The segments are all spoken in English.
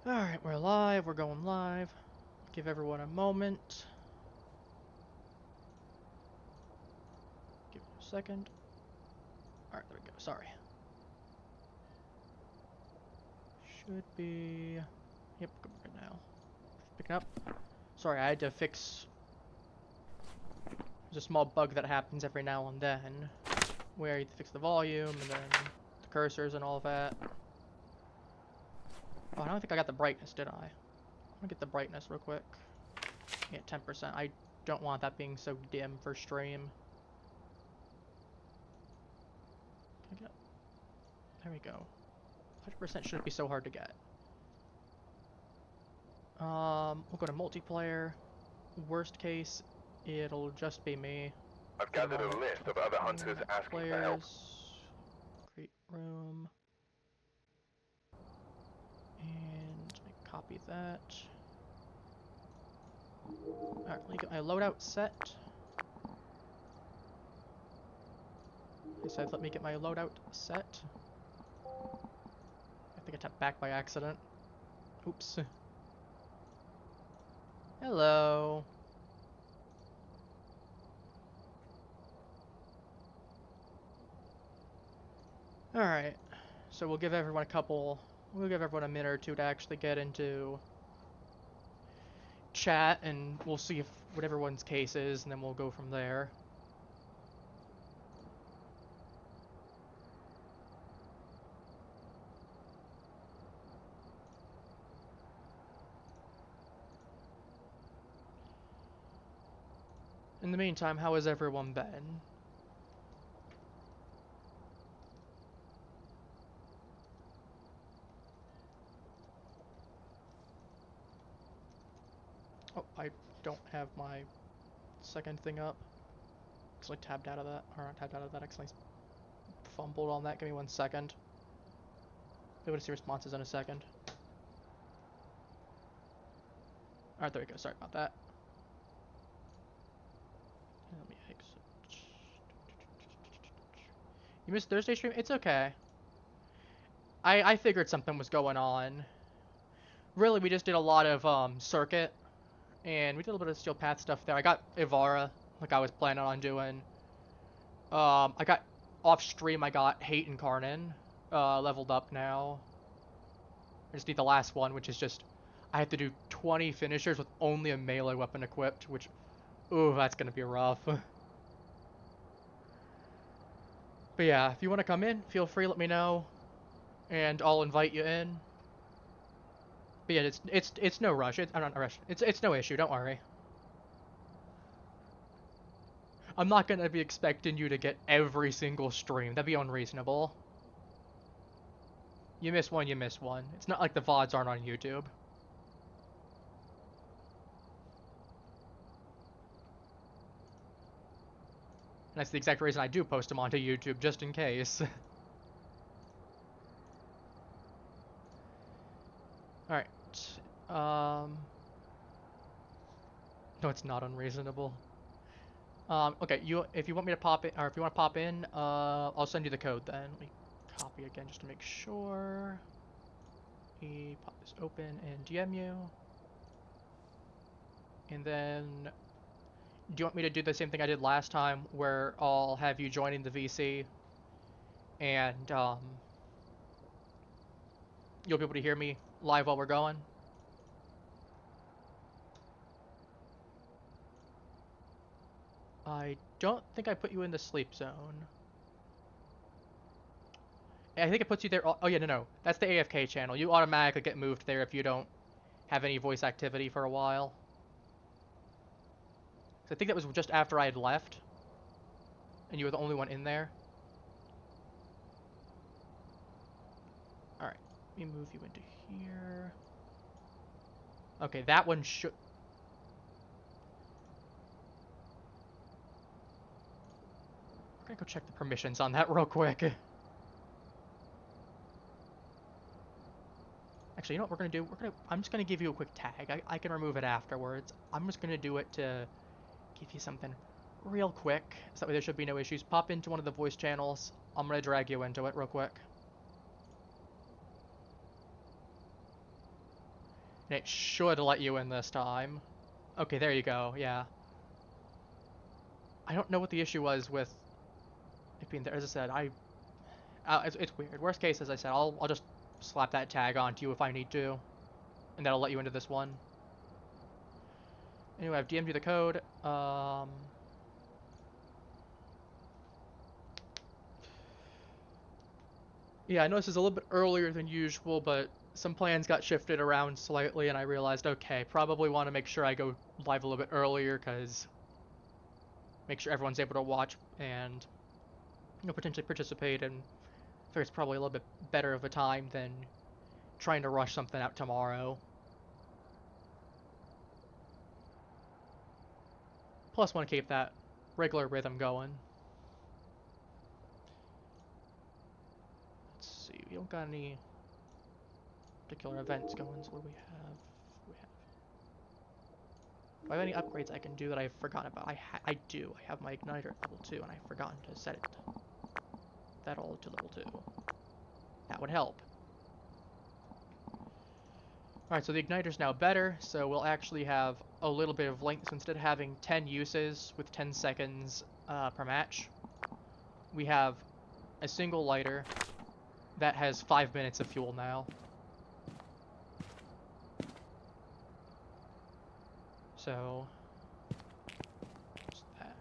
Alright, we're live, we're going live. Give everyone a moment. Give it a second. Alright, there we go, sorry. Should be... Yep, good now. Picking up. Sorry, I had to fix... There's a small bug that happens every now and then, where you have to fix the volume, and then the cursors and all that. Oh, I don't think I got the brightness, did I? I'm gonna get the brightness real quick. Yeah, 10%. I don't want that being so dim for stream. Can I get... There we go. 100% shouldn't be so hard to get. We'll go to multiplayer. Worst case, it'll just be me. I've gathered a list of other hunters asking for help. Create room. And let me copy that. Alright, let me get my loadout set. I said let me get my loadout set. I think I tapped back by accident. Oops. Hello. Alright. So we'll give everyone a minute or two to actually get into chat, and we'll see if what everyone's case is, and then we'll go from there. In the meantime, how has everyone been? Oh, I don't have my second thing up. Actually tabbed out of that. Or not tabbed out of that, actually fumbled on that. Give me 1 second. Be able to see responses in a second. Alright, there we go. Sorry about that. Let me exit. You missed Thursday stream? It's okay. I figured something was going on. Really, we just did a lot of circuit, and we did a little bit of Steel Path stuff there. I got Ivara, like I was planning on doing. I got off stream. I got Hate Incarnate, leveled up now. I just need the last one, which is just I have to do 20 finishers with only a melee weapon equipped, which, ooh, that's gonna be rough. But yeah, if you want to come in, feel free. Let me know, and I'll invite you in. But yeah, it's no rush. I'm not a rush. It's no issue. Don't worry. I'm not gonna be expecting you to get every single stream. That'd be unreasonable. You miss one, you miss one. It's not like the VODs aren't on YouTube. And that's the exact reason I do post them onto YouTube, just in case. Alright. No, it's not unreasonable. Okay, if you want me to pop in, or if you want to pop in, I'll send you the code then. Let me copy again just to make sure. Pop this open and DM you. And then, do you want me to do the same thing I did last time, where I'll have you joining the VC, and you'll be able to hear me live while we're going? I don't think I put you in the sleep zone. I think it puts you there. Oh yeah, no. That's the AFK channel. You automatically get moved there if you don't have any voice activity for a while. So I think that was just after I had left, and you were the only one in there. Alright, let me move you into here. Okay, that one should... We're gonna go check the permissions on that real quick. Actually, you know what we're gonna do? I'm just gonna give you a quick tag. I can remove it afterwards. I'm just gonna do it to give you something real quick, so that way there should be no issues. Pop into one of the voice channels. I'm gonna drag you into it real quick. And it should let you in this time. Okay, there you go, yeah. I don't know what the issue was with it being there. As I said, it's weird. Worst case, as I said, I'll just slap that tag onto you if I need to. And that'll let you into this one. Anyway, I've DM'd you the code. Yeah, I know this is a little bit earlier than usual, but some plans got shifted around slightly, and I realized, okay, probably want to make sure I go live a little bit earlier, because make sure everyone's able to watch and potentially participate, and I figure it's probably a little bit better of a time than trying to rush something out tomorrow. Plus, want to keep that regular rhythm going. Let's see, we don't got any particular events going, so what do we have? Do I have any upgrades I can do that I've forgotten about? I do. I have my igniter at level 2, and I've forgotten to set it that all to level 2. That would help. Alright, so the igniter's now better, so we'll actually have a little bit of length. So instead of having 10 uses with 10 seconds per match, we have a single lighter that has 5 minutes of fuel now. So, what's that?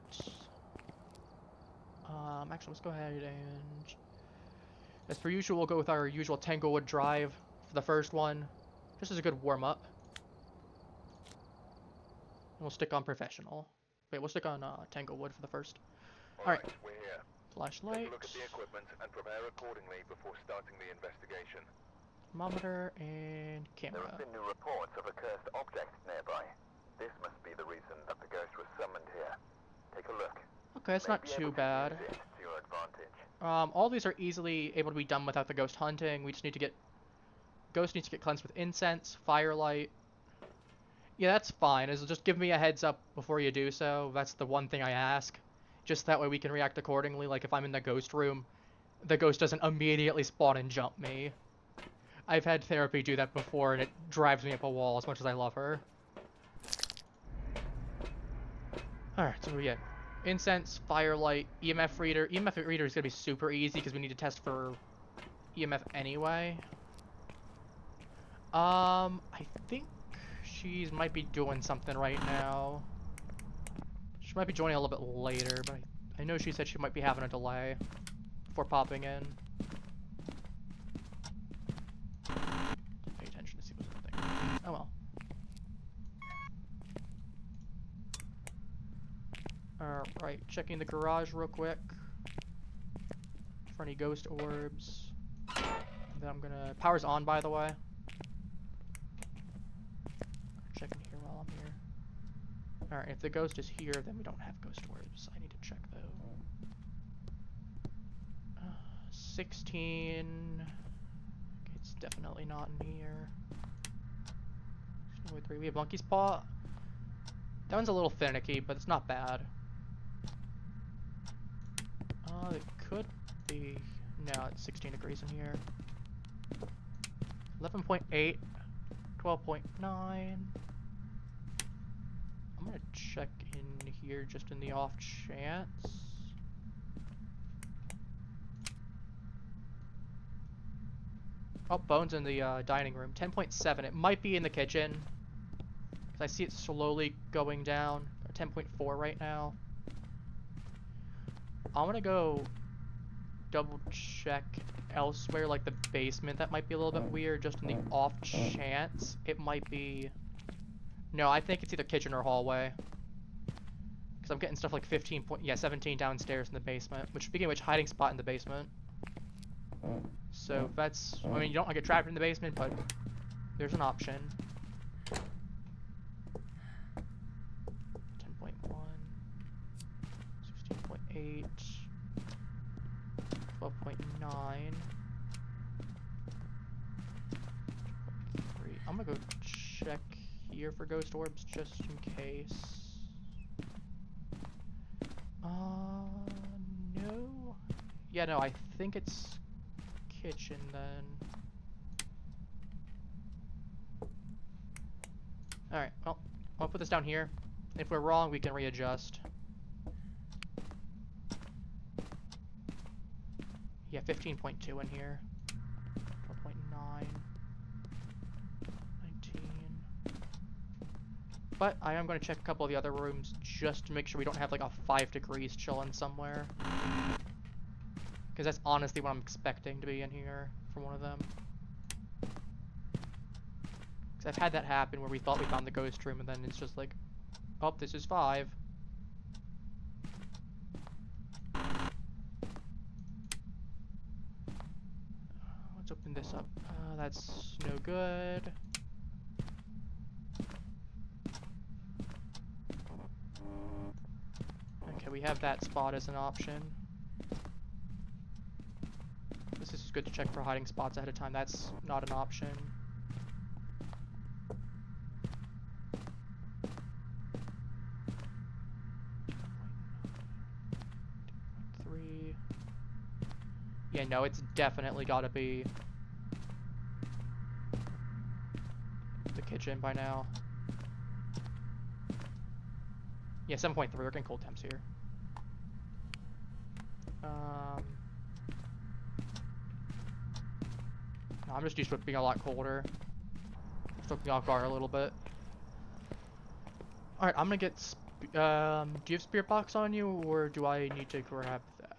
Actually, let's go ahead and, as per usual, we'll go with our usual Tanglewood drive for the first one, just as a good warm-up. And we'll stick on professional. Wait, we'll stick on Tanglewood for the first. Alright, we're here. Flashlight. Take a look at the equipment and prepare accordingly before starting the investigation. Thermometer and camera. There have been new reports of a cursed object nearby. This must be the reason that the ghost was summoned here. Take a look. Okay, it's not too bad. Use it to your advantage. All these are easily able to be done without the ghost hunting. We just need to get... Ghost needs to get cleansed with incense, firelight. Yeah, that's fine. It'll just give me a heads up before you do so. That's the one thing I ask. Just that way we can react accordingly. Like if I'm in the ghost room, the ghost doesn't immediately spawn and jump me. I've had therapy do that before, and it drives me up a wall as much as I love her. Alright, so we get incense, firelight, EMF reader. EMF reader is going to be super easy because we need to test for EMF anyway. I think she might be doing something right now. She might be joining a little bit later, but I know she said she might be having a delay before popping in. Pay attention to see what's happening. Oh well. Alright, checking the garage real quick for any ghost orbs. And then I'm gonna... Power's on, by the way. Checking here while I'm here. Alright, if the ghost is here, then we don't have ghost orbs. I need to check, though. 16... Okay, it's definitely not in here. 3. We have Monkey's Paw. That one's a little finicky, but it's not bad. It could be... No, it's 16 degrees in here. 11.8. 12.9. I'm gonna check in here just in the off chance. Oh, Bone's in the dining room. 10.7. It might be in the kitchen, because I see it slowly going down. 10.4 right now. I'm gonna go double check elsewhere, like the basement. That might be a little bit weird, just in the off chance it might be... No, I think it's either kitchen or hallway. Because I'm getting stuff like 17 downstairs in the basement. Which, speaking of which, hiding spot in the basement. So that's... I mean, you don't want to get trapped in the basement, but there's an option. 10.1. 16.8. 12.9. I'm gonna go check here for ghost orbs just in case. No. Yeah, no, I think it's kitchen then. Alright, well, I'll put this down here. If we're wrong, we can readjust. Yeah, 15.2 in here. 12.9. 19. But I am going to check a couple of the other rooms just to make sure we don't have like a 5 degrees chilling somewhere. Because that's honestly what I'm expecting to be in here from one of them. Because I've had that happen where we thought we found the ghost room and then it's just like, oh, this is 5. Let's open this up. That's no good. Okay, we have that spot as an option. This is good to check for hiding spots ahead of time. That's not an option. Yeah, no, it's definitely gotta be the kitchen by now. Yeah, 7.3, we're getting cold temps here. No, I'm just used to it being a lot colder. Just took me off guard a little bit. Alright, I'm gonna get... do you have spirit box on you, or do I need to grab that?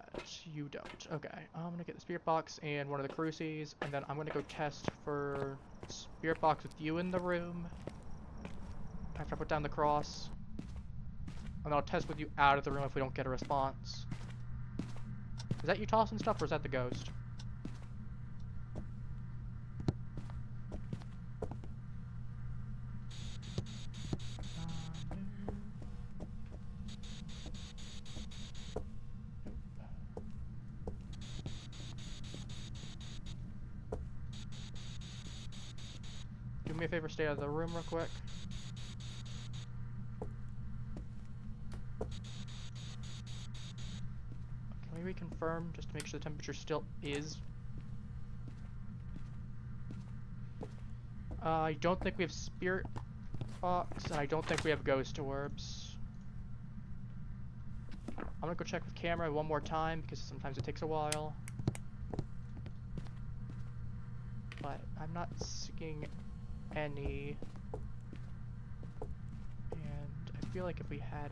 You don't. Okay, I'm gonna get the spirit box and one of the crucies, and then I'm gonna go test for spirit box with you in the room. After I put down the cross. And then I'll test with you out of the room if we don't get a response. Is that you tossing stuff, or is that the ghost? Do me a favor, stay out of the room real quick. Can we reconfirm just to make sure the temperature still is? I don't think we have spirit box, and I don't think we have ghost orbs. I'm gonna go check with camera one more time because sometimes it takes a while. But I'm not seeing any. And I feel like if we had,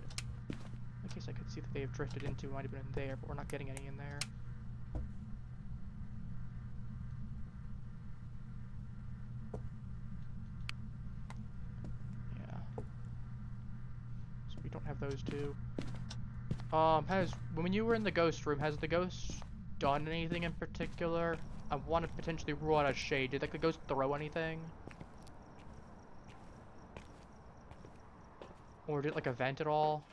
in case I could see that they've drifted into, it might have been in there, but we're not getting any in there. Yeah. So we don't have those two. When you were in the ghost room, has the ghost done anything in particular? I want to potentially rule out a shade. Did like the ghost throw anything? Or did it like a vent at all?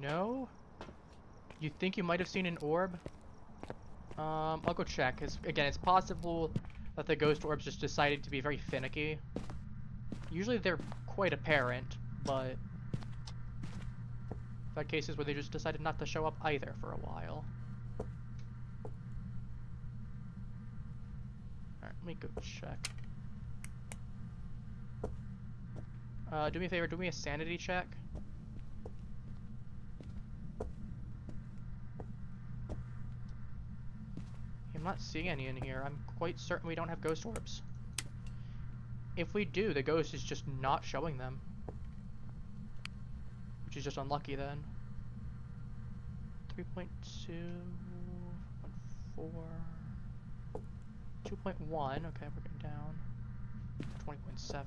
No? You think you might have seen an orb? I'll go check, because again, it's possible that the ghost orbs just decided to be very finicky. Usually they're quite apparent, but I've had cases where they just decided not to show up either for a while. Alright, let me go check. Do me a favor, do me a sanity check. I'm not seeing any in here. I'm quite certain we don't have ghost orbs. If we do, the ghost is just not showing them. Which is just unlucky then. 3.2, 1.4, 2.1, okay, we're getting down. 20.7.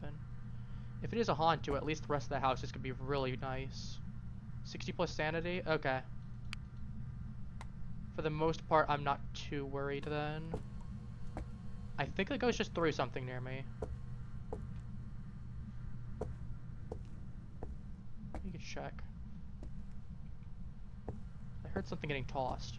If it is a haunt to at least the rest of the house, this could be really nice. 60 plus sanity? Okay. For the most part, I'm not too worried then. I think the ghost just threw something near me. You can check. I heard something getting tossed.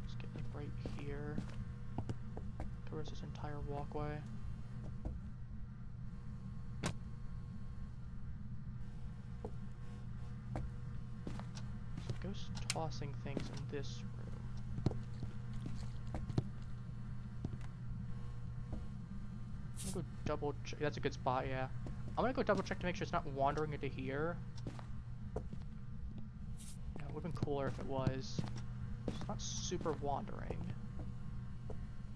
Let's get like right here. Covers this entire walkway. Ghost tossing things in this room. I'm gonna go double check. That's a good spot, yeah. I'm gonna go double check to make sure it's not wandering into here. No, it would've been cooler if it was. It's not super wandering.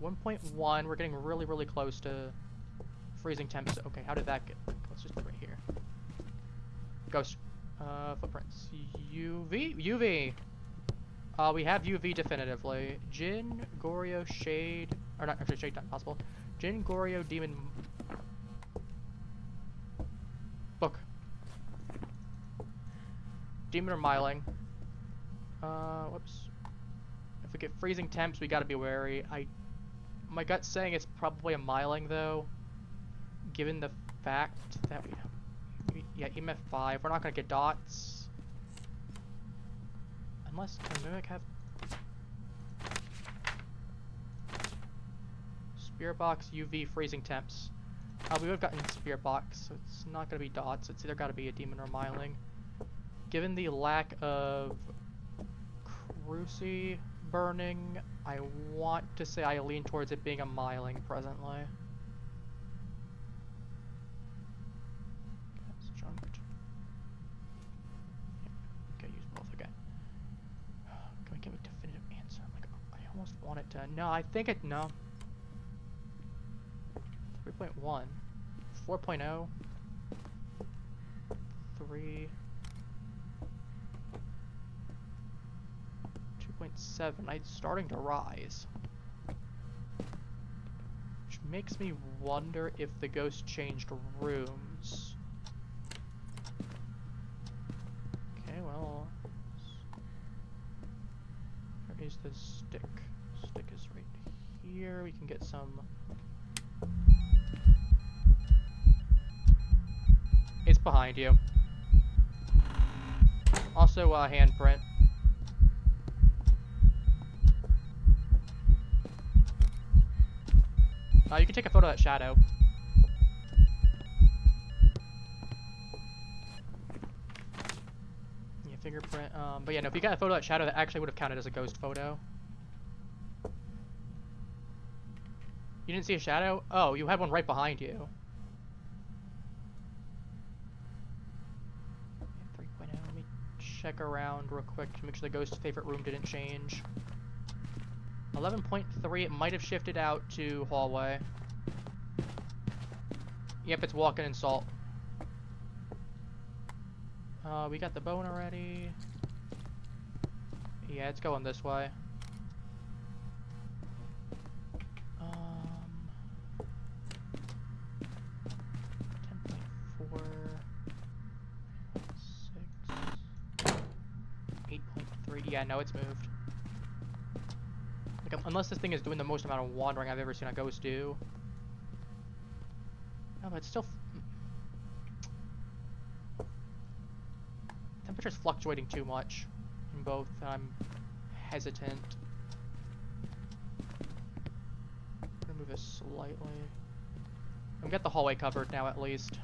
1.1, we're getting really, really close to freezing temps. Okay, how did that get? Let's just put it right here. Ghost. Footprints. UV? UV! We have UV definitively. Jin, Goryo, Shade. Or not, actually, Shade not possible. Jin, Goryo, Demon. Book. Demon or Myling. Whoops. If we get freezing temps, we gotta be wary. My gut's saying it's probably a Myling, though. Given the fact that yeah, EMF 5. We're not gonna get dots. Unless, can Mimic have... Spirit Box, UV, freezing temps. We would have gotten Spirit Box, so it's not gonna be dots. It's either gotta be a Demon or Myling. Given the lack of Cruci burning, I want to say I lean towards it being a Myling presently. That's junked. Okay, use both again. Can we give a definitive answer? Like, I almost want it to. No, I think it. No. 3.1. 4.0. 3. 2.7. It's starting to rise. Which makes me wonder if the ghost changed rooms. Okay, well... Where is the stick? Stick is right here. We can get some... It's behind you. Also, handprint. You can take a photo of that shadow. Yeah, fingerprint. But yeah, no, if you got a photo of that shadow, that actually would have counted as a ghost photo. You didn't see a shadow? Oh, you had one right behind you. 3.0. Let me check around real quick to make sure the ghost's favorite room didn't change. 11.3, it might have shifted out to hallway. Yep, it's walking in salt. We got the bone already. Yeah, it's going this way. 10.4. 6. 8.3. Yeah, no, it's moved. Like, unless this thing is doing the most amount of wandering I've ever seen a ghost do. No, but it's still... Temperature's fluctuating too much in both. I'm hesitant. I'm gonna move this slightly. I've got the hallway covered now, at least.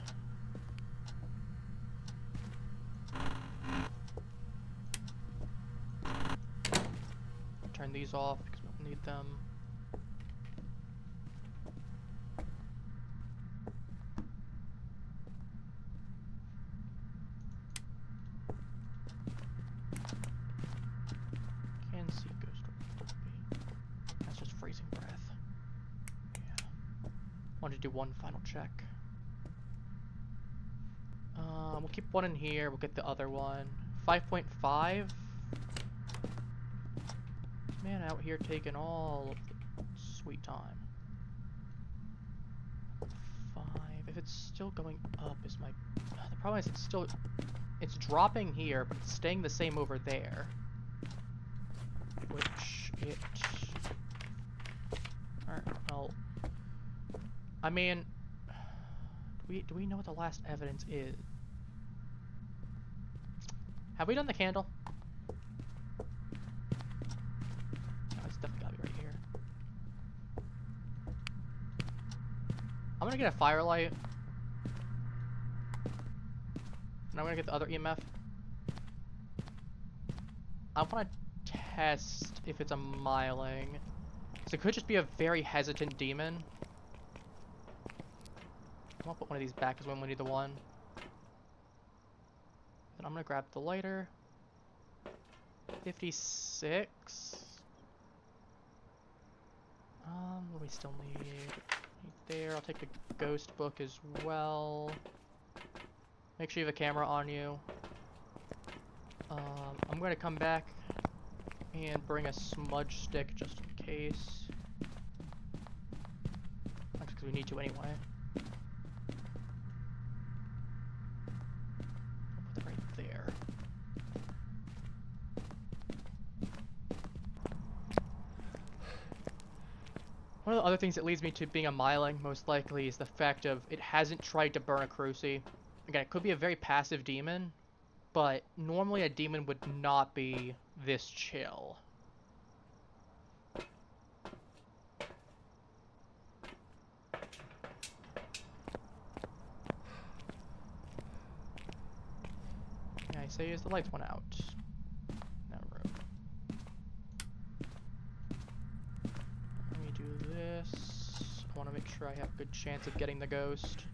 Turn these off because we don't need them. Can see ghost. That's just freezing breath. Yeah. Wanted to do one final check. We'll keep one in here. We'll get the other one. 5.5. Man out here taking all of the sweet time. 5. If it's still going up is my... The problem is it's dropping here, but it's staying the same over there. Which it... Alright, well... I mean... Do we know what the last evidence is? Have we done the candle? It's definitely gotta be right here. I'm gonna get a firelight. And I'm gonna get the other EMF. I want to test if it's a miling. So it could just be a very hesitant demon. I'll put one of these back because we only need the one. Then I'm gonna grab the lighter. 56. What do we still need? There. I'll take the ghost book as well. Make sure you have a camera on you. I'm gonna come back and bring a smudge stick just in case. Because we need to anyway. I'll put that right there. One of the other things that leads me to being a miling, most likely, is the fact of it hasn't tried to burn a Cruci. Again, it could be a very passive demon, but normally a demon would not be this chill. Yeah, I say as the lights went out. That room. Let me do this. I want to make sure I have a good chance of getting the ghost.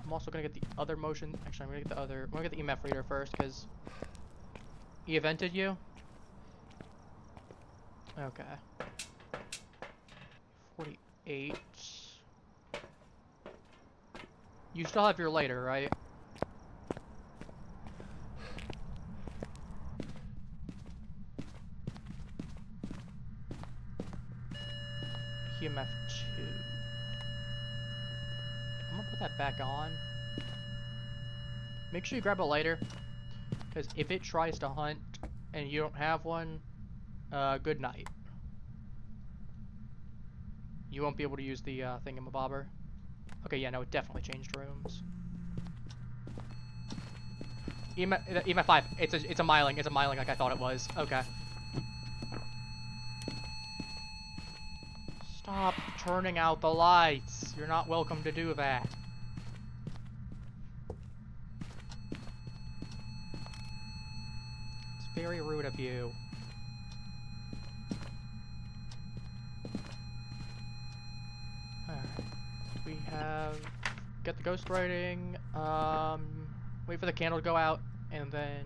I'm also gonna get the other motion. Actually, I'm gonna get the other. I'm gonna get the EMF reader first because he evented you. Okay. 48. You still have your lighter, right? EMF 2. I'm gonna put that back on. Make sure you grab a lighter, because if it tries to hunt and you don't have one, good night. You won't be able to use the thingamabobber. Okay, yeah, no, it definitely changed rooms. EMF 5. It's a miling. It's a miling like I thought it was. Okay. Stop turning out the lights. You're not welcome to do that. It's very rude of you. Alright. We have... Get the ghost writing. Wait for the candle to go out, and then...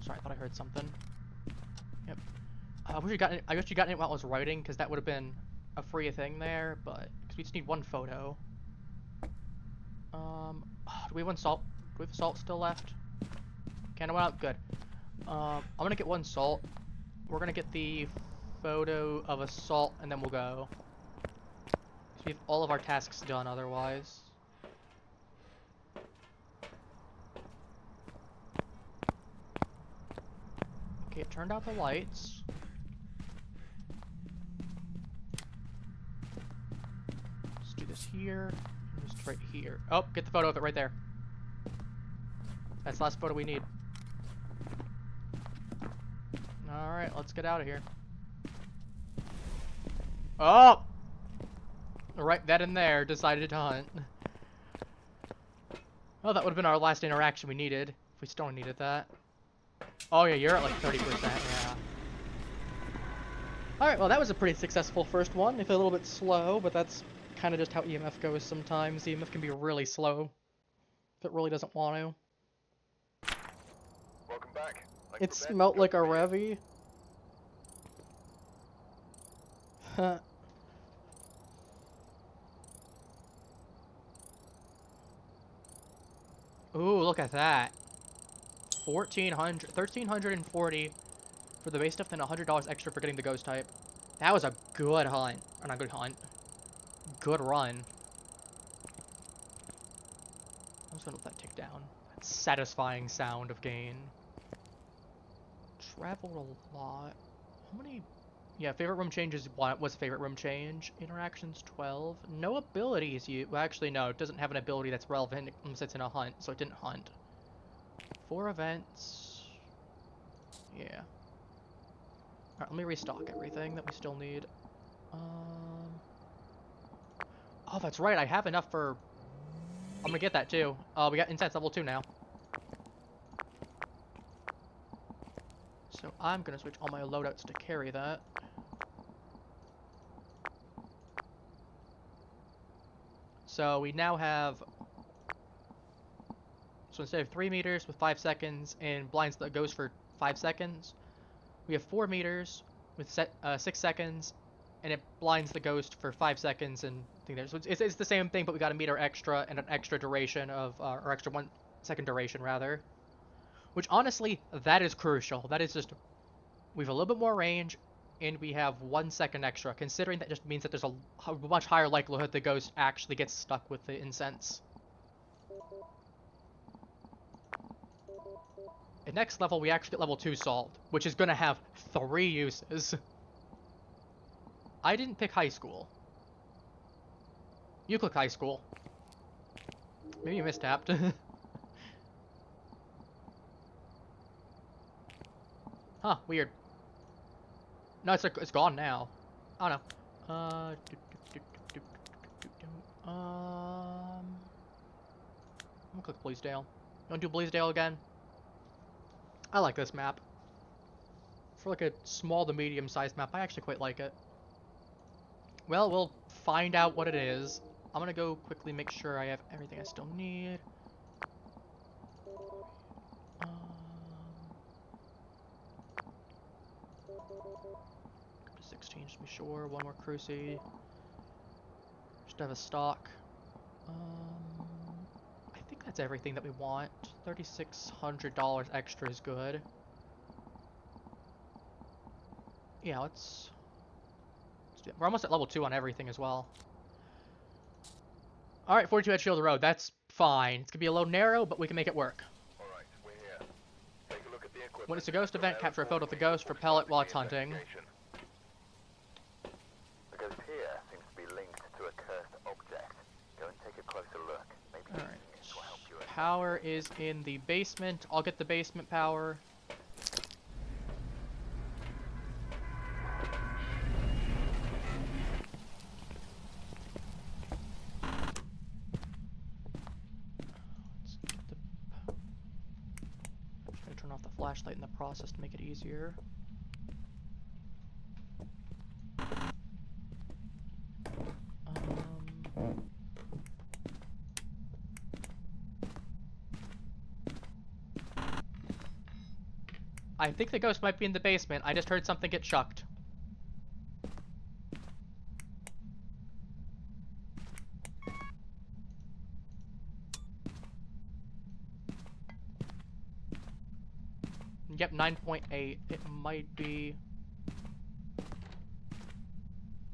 Sorry, I thought I heard something. Yep. I wish you got it while I was writing, because that would have been a free thing there, but... Because we just need one photo. Do we have one salt? Do we have salt still left? Candle went out? Good. I'm gonna get one salt. We're gonna get the photo of a salt, and then we'll go. So we have all of our tasks done otherwise. Okay, it turned out the lights. Let's do this here. Just right here. Oh, get the photo of it right there. That's the last photo we need. Alright, let's get out of here. Oh! Right, that in there decided to hunt. Oh, that would have been our last interaction we needed. If we still needed that. Oh yeah, you're at like 30%, yeah. Alright, well that was a pretty successful first one. If a little bit slow, but that's kind of just how EMF goes sometimes. EMF can be really slow. If it really doesn't want to. Welcome back. It smelt like a Revy. Huh. Ooh, look at that. 1340 for the base stuff, then $100 extra for getting the ghost type. That was a good hunt. Or not good hunt. Good run. I'm just gonna let that tick down. That satisfying sound of gain. Traveled a lot. How many? Yeah, favorite room changes was favorite room change. Interactions 12. No abilities well, actually no, it doesn't have an ability that's relevant unless it's in a hunt, so it didn't hunt. 4 events. Yeah. Alright, let me restock everything that we still need. Oh, that's right, I have enough for I'm gonna get that too. We got incense level 2 now. So I'm gonna switch all my loadouts to carry that. So we now have, so instead of 3 meters with 5 seconds and blinds that goes for 5 seconds, we have 4 meters with 6 seconds, and it blinds the ghost for 5 seconds and thing there. So it's the same thing, but we got a meter extra and an extra duration of, or extra 1 second duration rather. Which honestly, that is crucial. That is just, we have a little bit more range, and we have 1 second extra, considering that just means that there's a much higher likelihood the ghost actually gets stuck with the incense. At next level, we actually get level 2 solved, which is gonna have 3 uses. I didn't pick high school. You click high school. Maybe you mistapped. Huh, weird. No, it's gone now. I don't know. I'm gonna click Bleasdale. You wanna do Bleasdale again? I like this map. For like a small to medium sized map, I actually quite like it. Well, we'll find out what it is. I'm gonna go quickly make sure I have everything I still need. Go to 16 just to be sure. 1 more Crusade. Just have a stock. I think that's everything that we want. $3,600 extra is good. Yeah, let's do it. We're almost at level 2 on everything as well. Alright, 42 Head Shield Road. That's fine. It's gonna be a little narrow, but we can make it work. Alright, we're here. Take a look at the equipment. When it's a ghost event, capture a photo of the ghost for pellet while it's hunting. The ghost here seems to be linked to a cursed object. Go and take a closer look. Maybe Alright. this will help you. Power is in the basement. I'll get the basement power. Turn off the flashlight in the process to make it easier. I think the ghost might be in the basement. I just heard something get chucked. Yep, 9.8. It might be...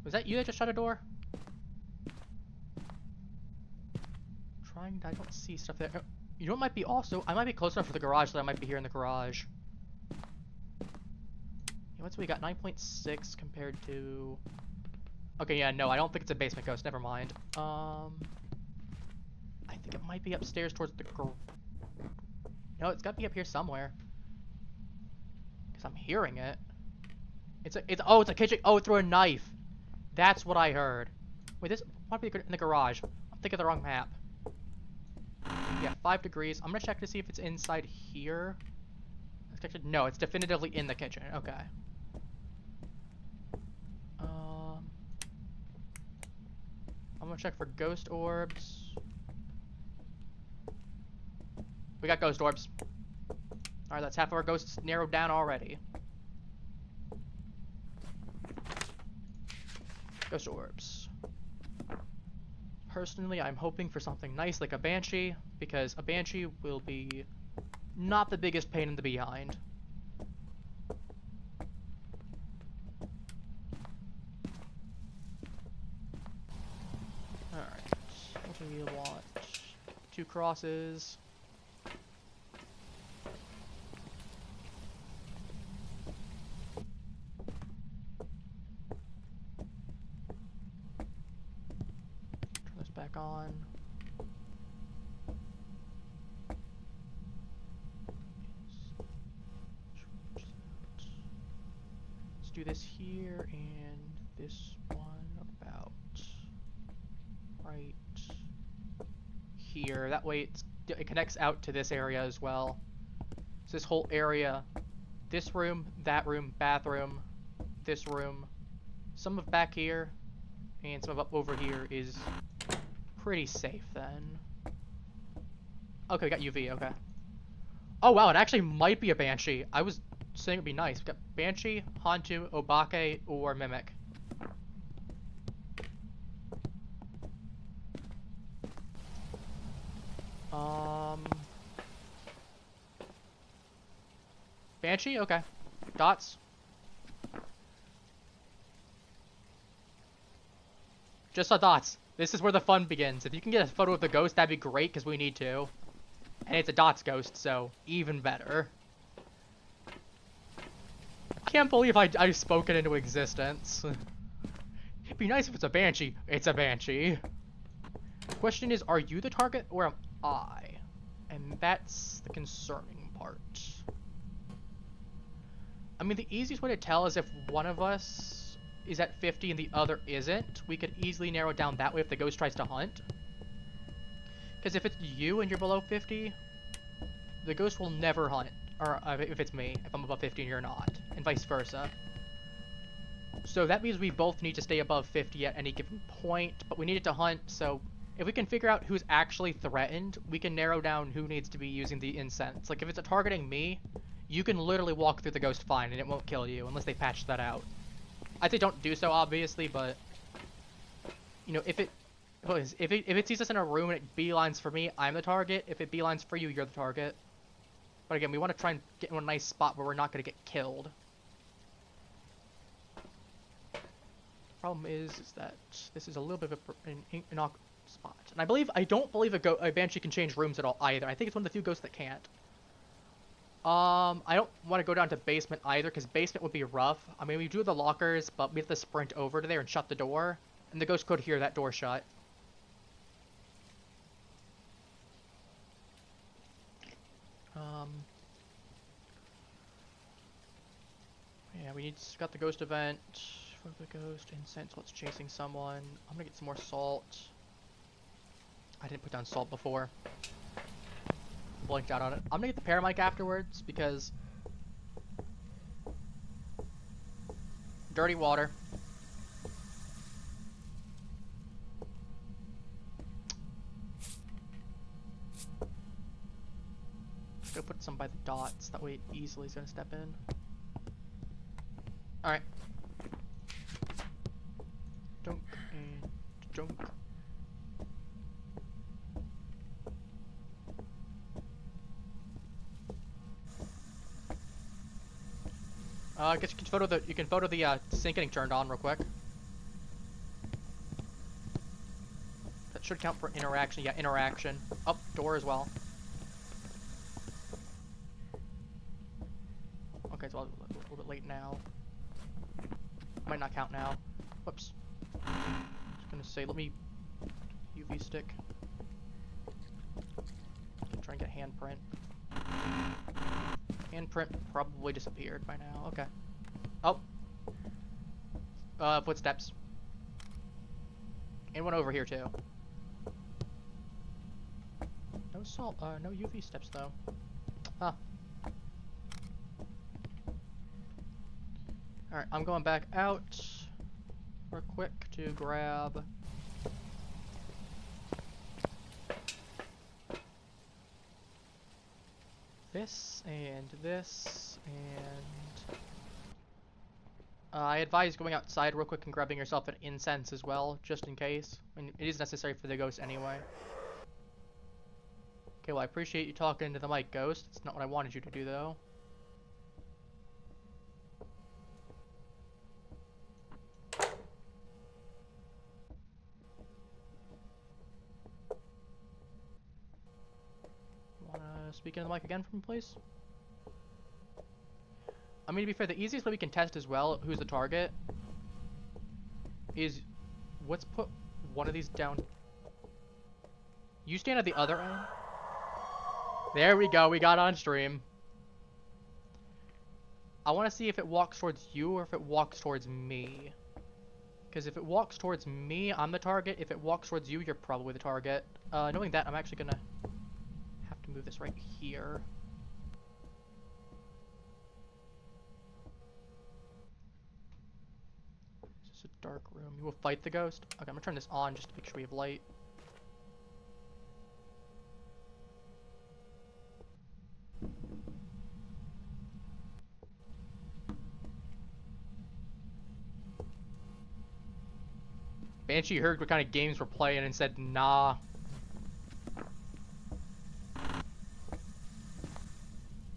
Was that you that just shut a door? I don't see stuff there. You know what might be also? I might be close enough for the garage that I might be here in the garage. What's we got? 9.6 compared to... Okay, yeah, no, I don't think it's a basement ghost. Never mind. I think it might be upstairs towards the... No, it's got to be up here somewhere. Because I'm hearing it. It's a kitchen. Oh, it threw a knife. That's what I heard. Wait, this might be in the garage. I'm thinking of the wrong map. Yeah, 5 degrees. I'm gonna check to see if it's inside here. No, it's definitively in the kitchen. Okay. I'm gonna check for ghost orbs. We got ghost orbs. Alright, that's half of our ghosts narrowed down already. Ghost orbs. Personally, I'm hoping for something nice like a Banshee, because a Banshee will be not the biggest pain in the behind. Alright, what do we want? 2 crosses. Back on. Let's do this here and this one about right here. That way it connects out to this area as well. So this whole area, this room, bathroom, this room, some of back here, and some of up over here is pretty safe then. Okay, we got UV, okay. Oh wow, it actually might be a Banshee. I was saying it'd be nice. We got Banshee, Hantu, Obake, or Mimic. Banshee? Okay. Dots. Just saw dots. This is where the fun begins. If you can get a photo of the ghost, that'd be great, because we need to. And it's a dots ghost, so even better. I can't believe I spoke it into existence. It'd be nice if it's a Banshee. It's a Banshee. The question is, are you the target, or am I? And that's the concerning part. I mean, the easiest way to tell is if one of us is at 50 and the other isn't. We could easily narrow it down that way if the ghost tries to hunt. Because if it's you and you're below 50, the ghost will never hunt. Or if it's me, if I'm above 50 and you're not. And vice versa. So that means we both need to stay above 50 at any given point, but we need it to hunt, so if we can figure out who's actually threatened, we can narrow down who needs to be using the incense. Like, if it's targeting me, you can literally walk through the ghost fine and it won't kill you, unless they patch that out. I'd say don't do so, obviously, but, you know, if it sees us in a room and it beelines for me, I'm the target. If it beelines for you, you're the target. But again, we want to try and get in a nice spot where we're not going to get killed. Problem is that this is a little bit of an awkward spot. And I don't believe a Banshee can change rooms at all either. I think it's one of the few ghosts that can't. I don't want to go down to basement either, because basement would be rough. I mean, we do the lockers, but we have to sprint over to there and shut the door. And the ghost could hear that door shut. Yeah, got the ghost event. For the ghost, incense, what's chasing someone. I'm gonna get some more salt. I didn't put down salt before. Blanked out on it. I'm gonna get the paramic afterwards because dirty water. Go put some by the dots. That way it easily is gonna step in. Alright. Dunk and dunk. I guess you can photo the sink getting turned on real quick. That should count for interaction. Yeah, interaction. Up, door as well. Okay, so a little bit late now. Might not count now. Whoops. Just gonna say, let me UV stick. Try and get handprint. Handprint probably disappeared by now. Okay. Oh. Footsteps. And one over here too. No salt. No UV steps though. Huh. Alright, I'm going back out real quick to grab this and this and I advise going outside real quick and grabbing yourself an incense as well, just in case. I mean, it is necessary for the ghost anyway. Okay, well I appreciate you talking to the mic, ghost. It's not what I wanted you to do though. Speak into the mic again for me, please. I mean, to be fair, the easiest way we can test as well who's the target is let's put one of these down. You stand at the other end. There we go. We got on stream. I want to see if it walks towards you or if it walks towards me. Because if it walks towards me, I'm the target. If it walks towards you, you're probably the target. Knowing that, I'm actually gonna have to move this right here. This is a dark room. You will fight the ghost? Okay, I'm gonna turn this on just to make sure we have light. Banshee heard what kind of games we're playing and said, nah.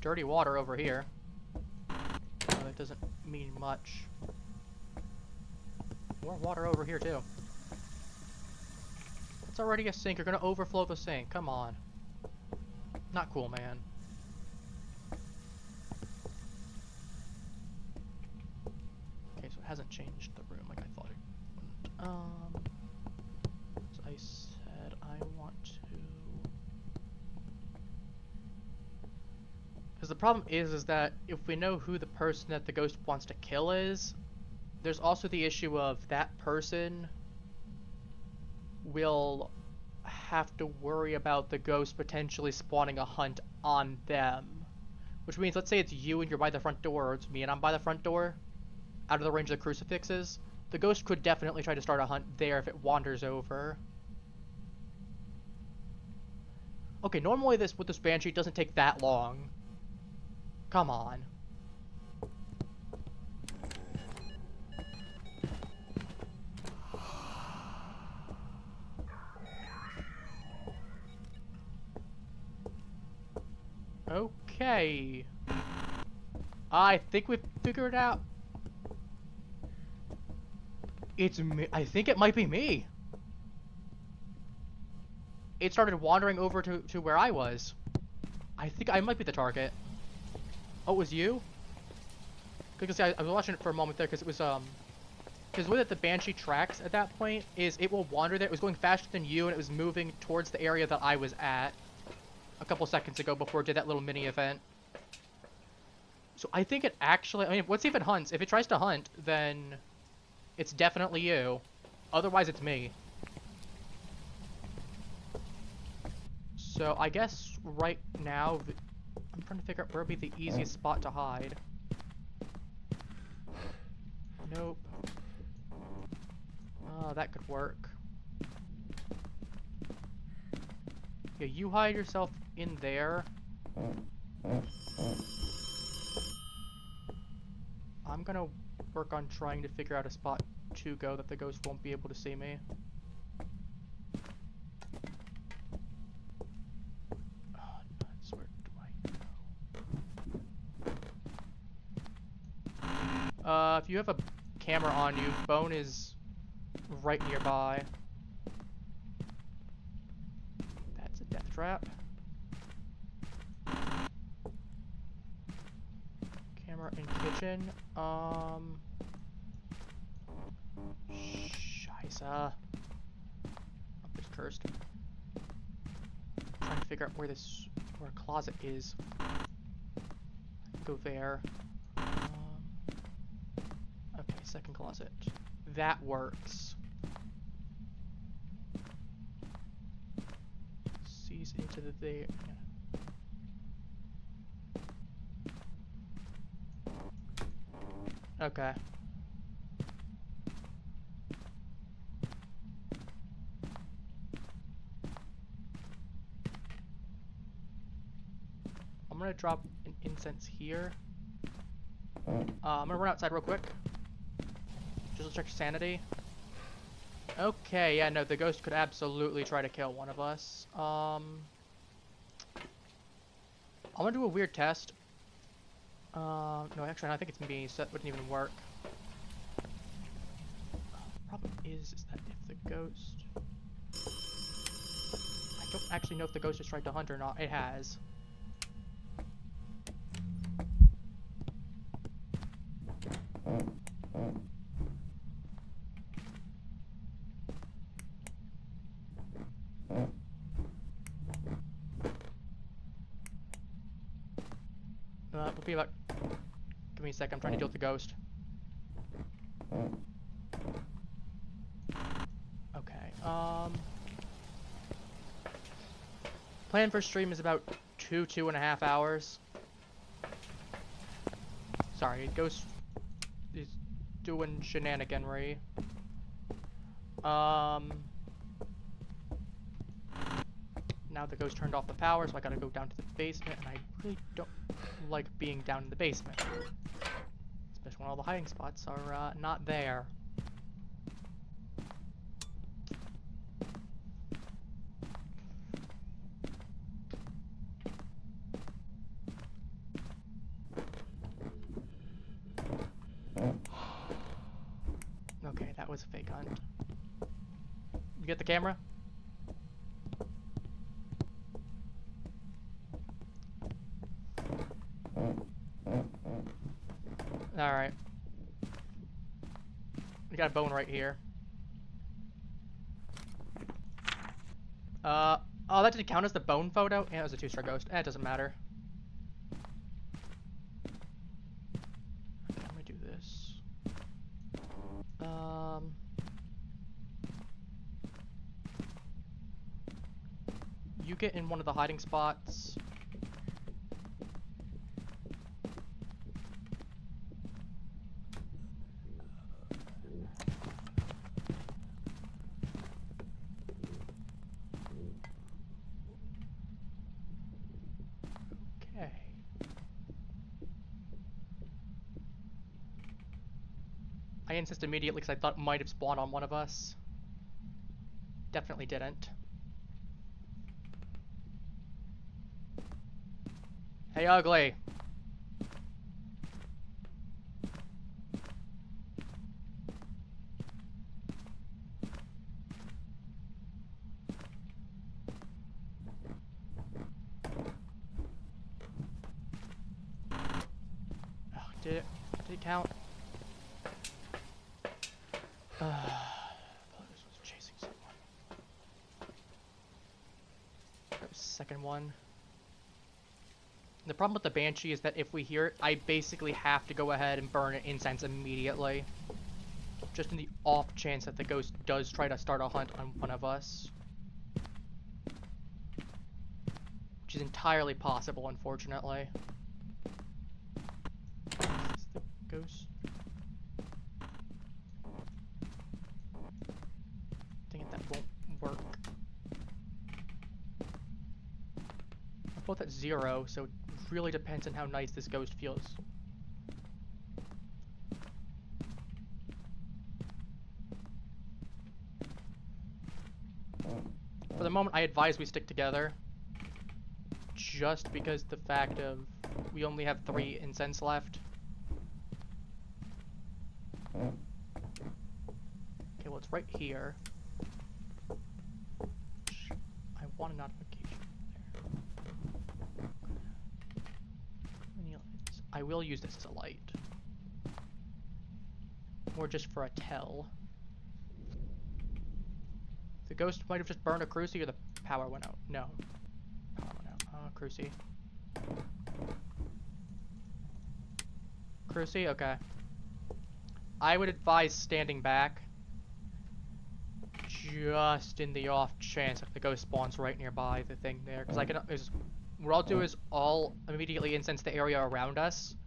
Dirty water over here. That doesn't mean much. More water over here, too. It's already a sink. You're gonna overflow the sink. Come on. Not cool, man. Okay, so it hasn't changed the room like I thought it would. As I said, I want to... Because the problem is that if we know who the person that the ghost wants to kill is, there's also the issue of that person will have to worry about the ghost potentially spawning a hunt on them. Which means, let's say it's you and you're by the front door, or it's me and I'm by the front door, out of the range of the crucifixes, the ghost could definitely try to start a hunt there if it wanders over. Okay, normally with this Banshee it doesn't take that long. Come on. Okay. I think we've figured out. It's me. I think it might be me. It started wandering over to where I was. I think I might be the target. Oh, it was you? Because I was watching it for a moment there because it was, because the way that the Banshee tracks at that point is it will wander there. It was going faster than you and it was moving towards the area that I was at a couple seconds ago before it did that little mini event. So I think it actually, I mean, what's if it hunts? If it tries to hunt, then it's definitely you. Otherwise, it's me. So I guess right now, I'm trying to figure out where would be the easiest spot to hide. Nope. Oh, that could work. Yeah, you hide yourself in there. I'm gonna work on trying to figure out a spot to go that the ghost won't be able to see me. Oh, nuts, where do I go? If you have a camera on you, Bone is right nearby. That's a death trap. Camera in kitchen. Scheisse. Oh, it's cursed. I'm trying to figure out where a closet is. Go there. Okay, second closet. That works. Sees into the there. Okay. I'm gonna drop an incense here. I'm gonna run outside real quick. Just to check sanity. Okay, yeah, no, the ghost could absolutely try to kill one of us. I'm gonna do a weird test. No, actually, I think it's me, so that wouldn't even work. Problem is that if the ghost... I don't actually know if the ghost has tried to hunt or not. It has. We'll be about... Give me a sec, I'm trying to deal with the ghost. Plan for stream is about 2.5 hours. Sorry, Ghost is doing shenaniganry. Now the Ghost turned off the power, so I gotta go down to the basement, and I really don't like being down in the basement. Especially when all the hiding spots are, not there. Okay, that was a fake hunt. You get the camera? Alright. We got a bone right here. Oh, that didn't count as the bone photo? Yeah, it was a 2-star ghost. It doesn't matter. Okay, I'm gonna do this. You get in one of the hiding spots. Okay. I insist immediately because I thought it might have spawned on one of us. Definitely didn't. Hey, ugly. Oh, did it count? This was chasing someone. That was the second one. The problem with the Banshee is that if we hear it, I basically have to go ahead and burn an incense immediately. Just in the off chance that the ghost does try to start a hunt on one of us. Which is entirely possible, unfortunately. Is this the ghost? Dang it, that won't work. We're both at 0, so it really depends on how nice this ghost feels. For the moment, I advise we stick together. Just because the fact of we only have 3 incense left. Okay, well, it's right here. I want a notification there. I will use this as a light. Or just for a tell. The ghost might have just burned a cruci or the power went out. No. Power went out. Oh, cruci. Cruci? Okay. I would advise standing back. Just in the off chance if the ghost spawns right nearby the thing there. Because I can... what I'll do is I'll immediately incense the area around us.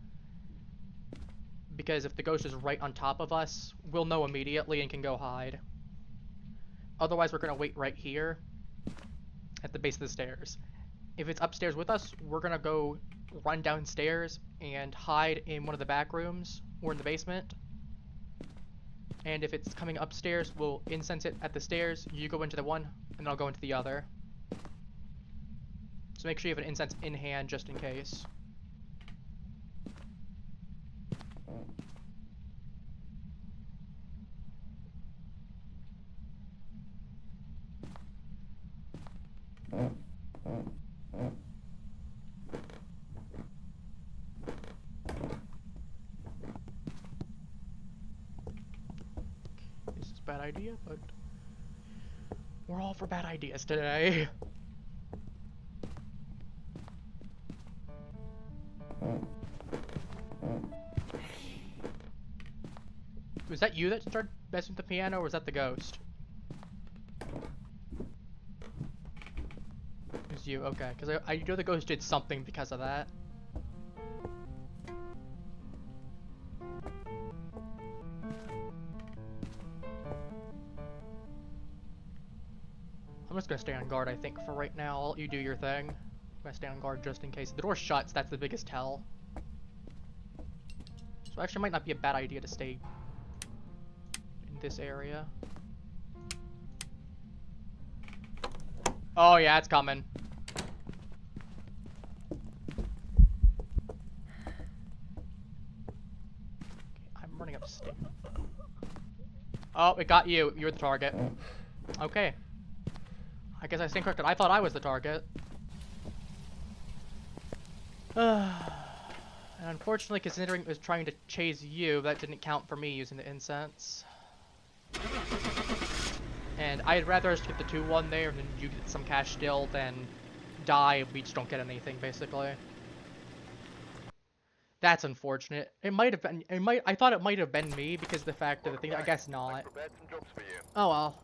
Because if the ghost is right on top of us, we'll know immediately and can go hide. Otherwise, we're going to wait right here at the base of the stairs. If it's upstairs with us, we're going to go run downstairs and hide in one of the back rooms or in the basement. And if it's coming upstairs, we'll incense it at the stairs. You go into the one, and I'll go into the other. So make sure you have an incense in hand just in case. This is a bad idea, but we're all for bad ideas today. Was that you that started messing with the piano, or was that the ghost? was you. Okay, because I know the ghost did something because of that. I'm just gonna stay on guard, I think, for right now. I'll let you do your thing. I'm gonna stay on guard just in case. If the door shuts, that's the biggest tell. So actually, it might not be a bad idea to stay in this area. Oh yeah, it's coming. Okay, I'm running upstairs. Oh, it got you. You're the target. Okay. I guess I stand corrected. I thought I was the target. And unfortunately, considering it was trying to chase you, that didn't count for me using the incense. And I'd rather us get the 2-1 there and then you get some cash still than die if we just don't get anything, basically. That's unfortunate. It might have been, I thought it might have been me because of the fact of the thing, I guess not. Oh well.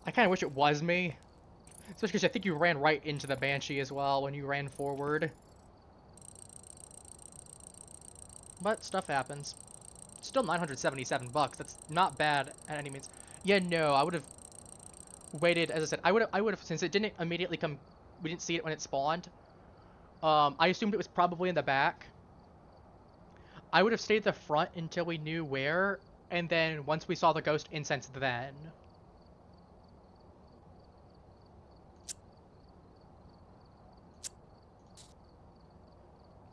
I kind of wish it was me. Especially because I think you ran right into the Banshee as well when you ran forward. But stuff happens. Still 977 bucks. That's not bad at any means. Yeah, no, I would have waited. As I said, I would have since it didn't immediately come. We didn't see it when it spawned. I assumed it was probably in the back. I would have stayed at the front until we knew where, and then once we saw the ghost incense, then.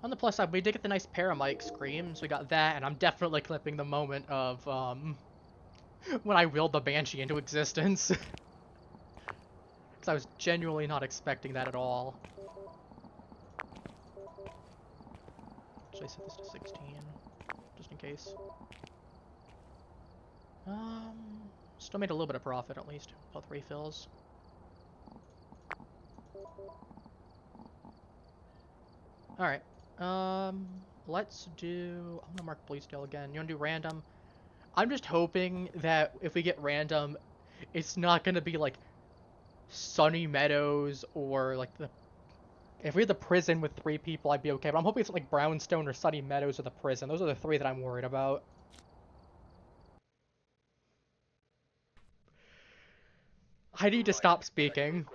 On the plus side, we did get the nice paramike screams. We got that, and I'm definitely clipping the moment of when I willed the Banshee into existence. Because I was genuinely not expecting that at all. Should I set this to 16? Just in case. Still made a little bit of profit at least. Both refills. Alright. Let's do... I'm gonna mark Bluesdale again. You wanna do random? I'm just hoping that if we get random, it's not gonna be like Sunny Meadows or like the... If we had the prison with 3 people, I'd be okay. But I'm hoping it's like Brownstone or Sunny Meadows or the prison. Those are the 3 that I'm worried about. I need to stop speaking.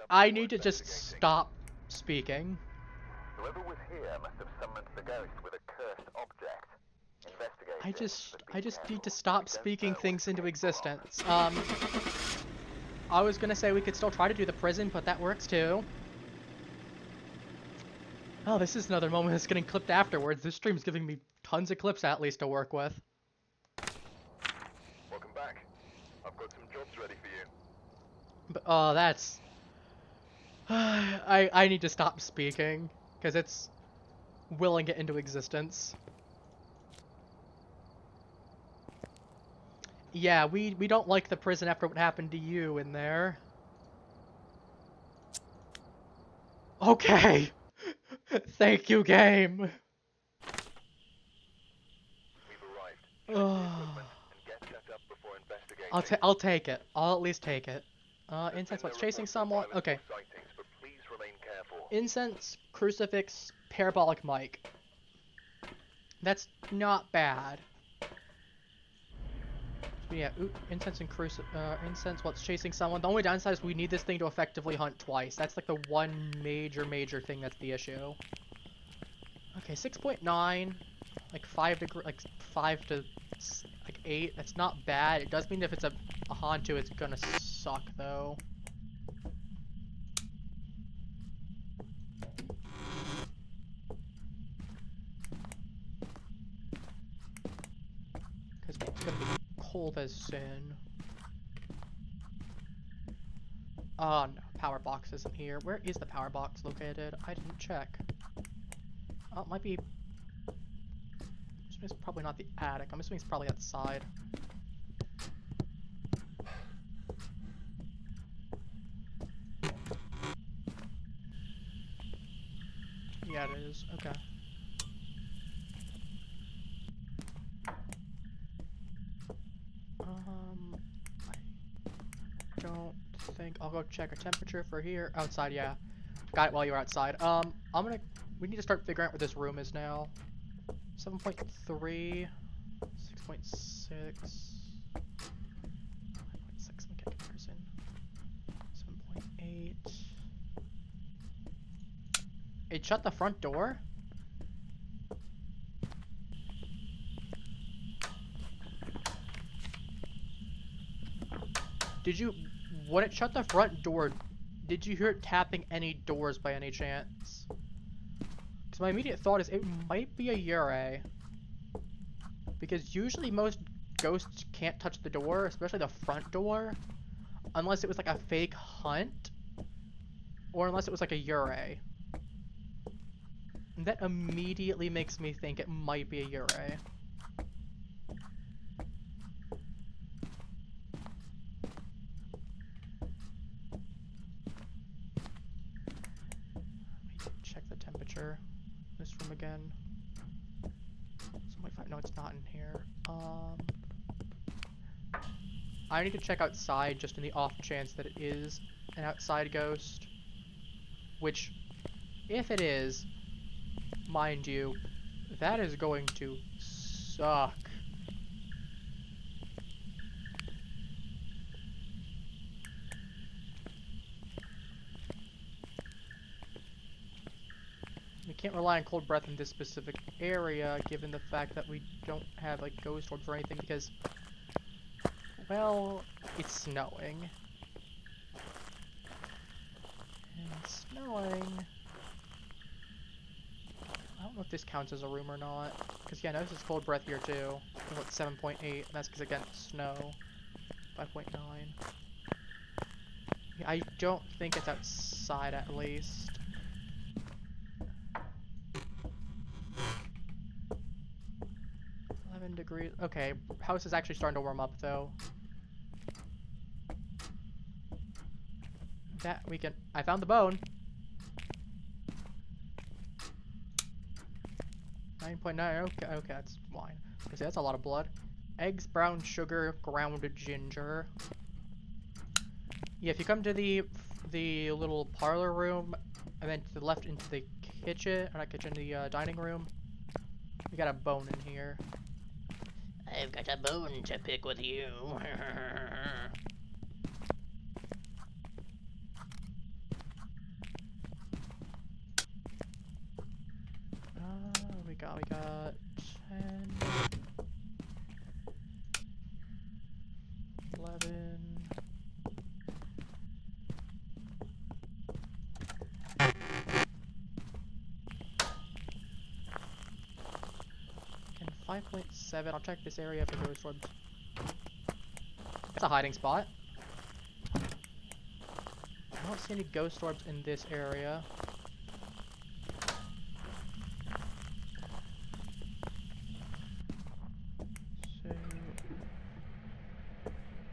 I need to just stop speaking. Whoever was here must have summoned the ghost with a cursed object. Investigate. I just need to stop speaking things into existence. I was gonna say we could still try to do the prison, but that works too. Oh, this is another moment that's getting clipped afterwards. This stream's giving me tons of clips at least to work with. Welcome back. I've got some jobs ready for you. But, oh, that's... I need to stop speaking, because it's willing it into existence. Yeah, we don't like the prison after what happened to you in there. Okay! Thank you, game! We've arrived. Check the equipment and get set up before investigating. I'll take it. I'll at least take it. Incense, what's chasing someone? Okay. Sightings, but please remain careful. Incense, crucifix, parabolic mic. That's not bad. But yeah, incense and incense, what's chasing someone? The only downside is we need this thing to effectively hunt twice. That's like the one major thing that's the issue. Okay, 6.9, like 5 to like 8. That's not bad. It does mean if it's a Hantu, it's gonna suck though. Because it's gonna be cold as sin. Oh no, power box isn't here. Where is the power box located? I didn't check. Oh, it might be... It's probably not the attic. I'm assuming it's probably outside. Yeah, it is. Okay. I don't think I'll go check a temperature for here. Outside, yeah. Got it while you were outside. We need to start figuring out where this room is now. 7.3, 6.6, 5.6, let me get comparison. 7.8. It shut the front door? When it shut the front door, did you hear it tapping any doors by any chance? Because my immediate thought is it might be a Yurei. Because usually most ghosts can't touch the door, especially the front door, unless it was like a fake hunt, or unless it was like a Yurei. And that immediately makes me think it might be a Yurei. This room again. 7.5. No, it's not in here. I need to check outside just in the off chance that it is an outside ghost. Which, if it is, mind you, that is going to suck. We can't rely on cold breath in this specific area, given the fact that we don't have like ghost orbs or anything, because, well, it's snowing. And snowing... I don't know if this counts as a room or not, because yeah, notice it's cold breath here too. It's 7.8, and that's because again, snow. 5.9. Yeah, I don't think it's outside at least. Degrees. Okay, house is actually starting to warm up though. That we can. I found the bone. 9.9. Okay, okay, that's wine. Okay, that's a lot of blood. Eggs, brown sugar, ground ginger. Yeah, if you come to the little parlor room, and then to the left into the kitchen, or not kitchen, the dining room, we got a bone in here. I've got a bone to pick with you. We got 10, 11. And 5.7. I'll check this area for ghost orbs. That's a hiding spot. I don't see any ghost orbs in this area. So...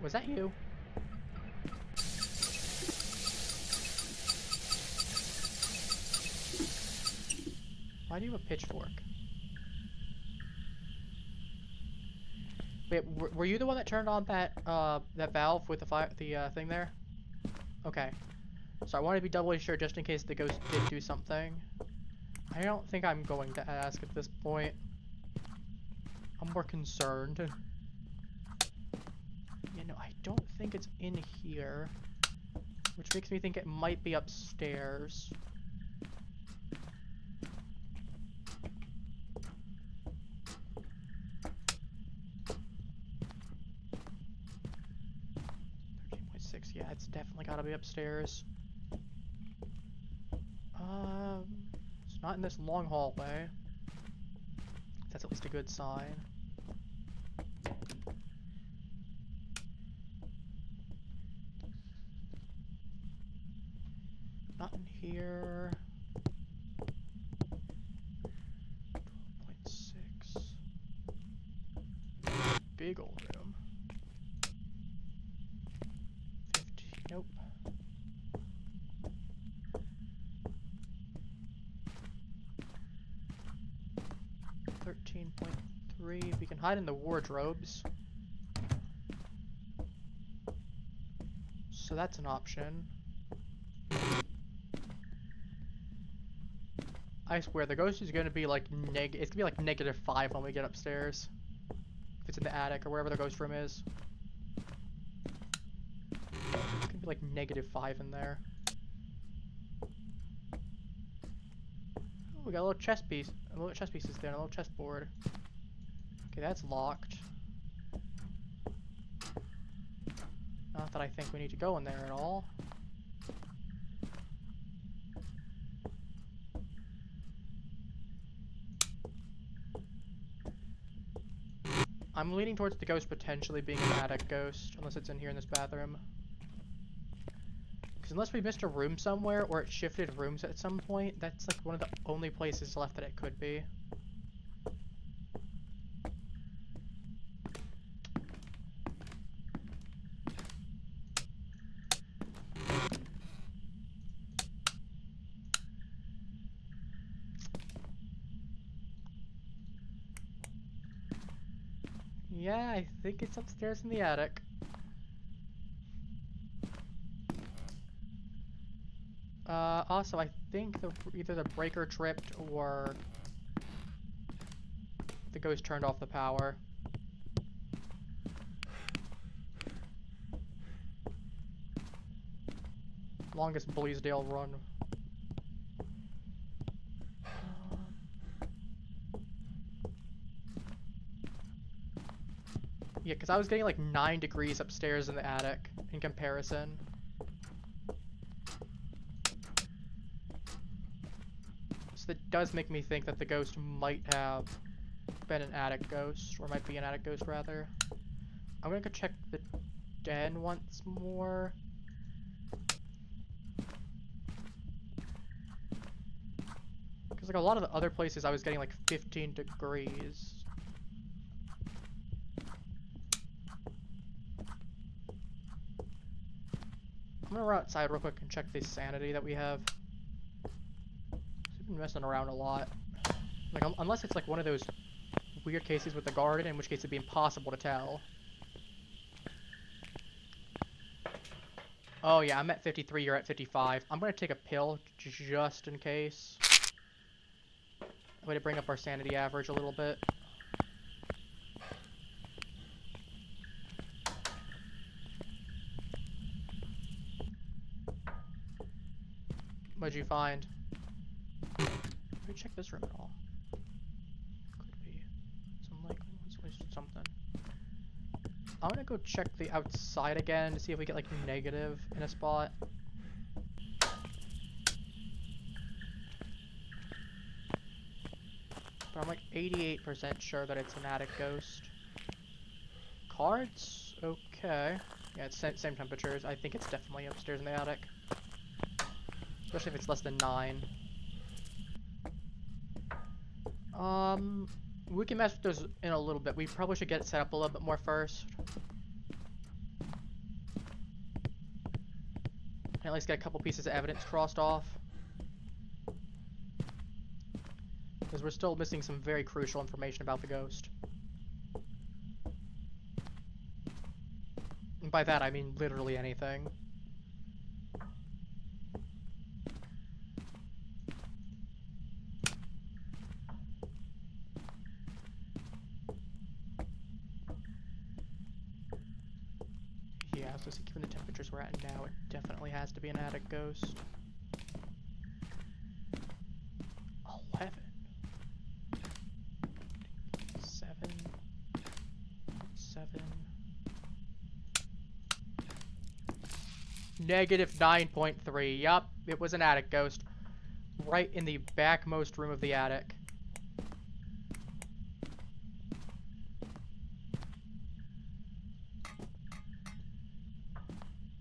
was that you? Why do you have a pitchfork? Wait, were you the one that turned on that that valve with the thing there? Okay. So I want to be doubly sure just in case the ghost did do something. I don't think I'm going to ask at this point. I'm more concerned. Yeah, no, I don't think it's in here. Which makes me think it might be upstairs. Yeah, it's definitely gotta be upstairs. It's not in this long hallway. That's at least a good sign. Not in here. 12.6. Big old room. 15. Nope. 13.3. We can hide in the wardrobes. So that's an option. I swear, the ghost is gonna be like it's gonna be like -5 when we get upstairs. If it's in the attic or wherever the ghost room is. It's gonna be like -5 in there. Oh, we got a little chest piece. A little chest pieces there, and a little chestboard. Okay, that's locked. Not that I think we need to go in there at all. I'm leaning towards the ghost potentially being an attic ghost, unless it's in here in this bathroom. Because unless we missed a room somewhere, or it shifted rooms at some point, that's like one of the only places left that it could be. Yeah, I think it's upstairs in the attic. Also, I think either the breaker tripped or the ghost turned off the power. Longest Bleasdale run. Yeah, because I was getting like 9 degrees upstairs in the attic in comparison. So that does make me think that the ghost might have been an attic ghost, or might be an attic ghost rather. I'm gonna go check the den once more. Because like a lot of the other places I was getting like 15 degrees. I'm gonna run outside real quick and check the sanity that we have. We've been messing around a lot. Like, unless it's like one of those weird cases with the garden, in which case it'd be impossible to tell. Oh yeah, I'm at 53, you're at 55. I'm gonna take a pill just in case. Way to bring up our sanity average a little bit. What'd you find? Did we check this room at all? Could be. Some like something. I'm gonna go check the outside again to see if we get like negative in a spot. But I'm like 88% sure that it's an attic ghost. Cards? Okay. Yeah, it's same temperatures. I think it's definitely upstairs in the attic. Especially if it's less than 9. We can mess with those in a little bit. We probably should get it set up a little bit more first. And at least get a couple pieces of evidence crossed off. Because we're still missing some very crucial information about the ghost. And by that I mean literally anything. Yeah, so given the temperatures we're at now, it definitely has to be an attic ghost. 11. 7. 7. -9.3. Yup, it was an attic ghost. Right in the backmost room of the attic.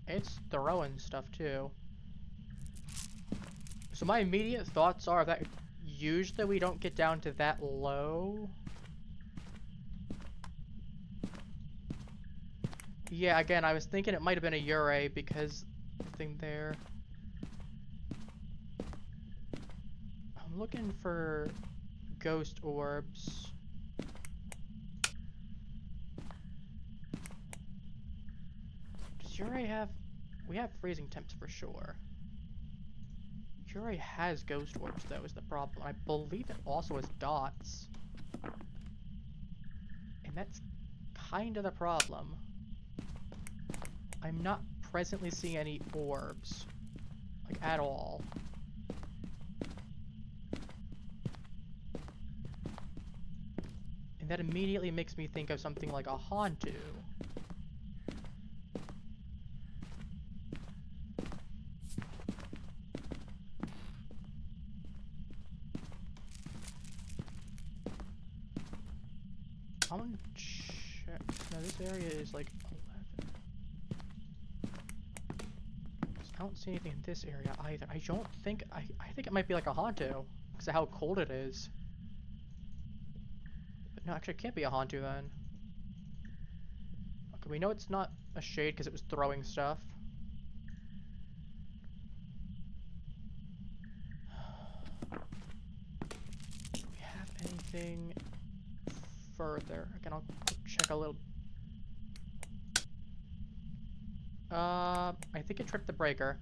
It's throwing stuff too. So my immediate thoughts are that usually we don't get down to that low. Yeah, again, I was thinking it might have been a Ure because the thing there. I'm looking for ghost orbs. Does Ure have We have freezing temps for sure. Yuri has ghost orbs though, is the problem. I believe it also has dots. And that's kind of the problem. I'm not presently seeing any orbs. Like, at all. And that immediately makes me think of something like a Hantu. I'm gonna check. No, this area is like 11. I don't see anything in this area either. I don't think. I think it might be like a Hantu because of how cold it is. But no, actually, it can't be a Hantu then. Okay, we know it's not a shade because it was throwing stuff. Do we have anything further? Again, I'll check a little. I think it tripped the breaker.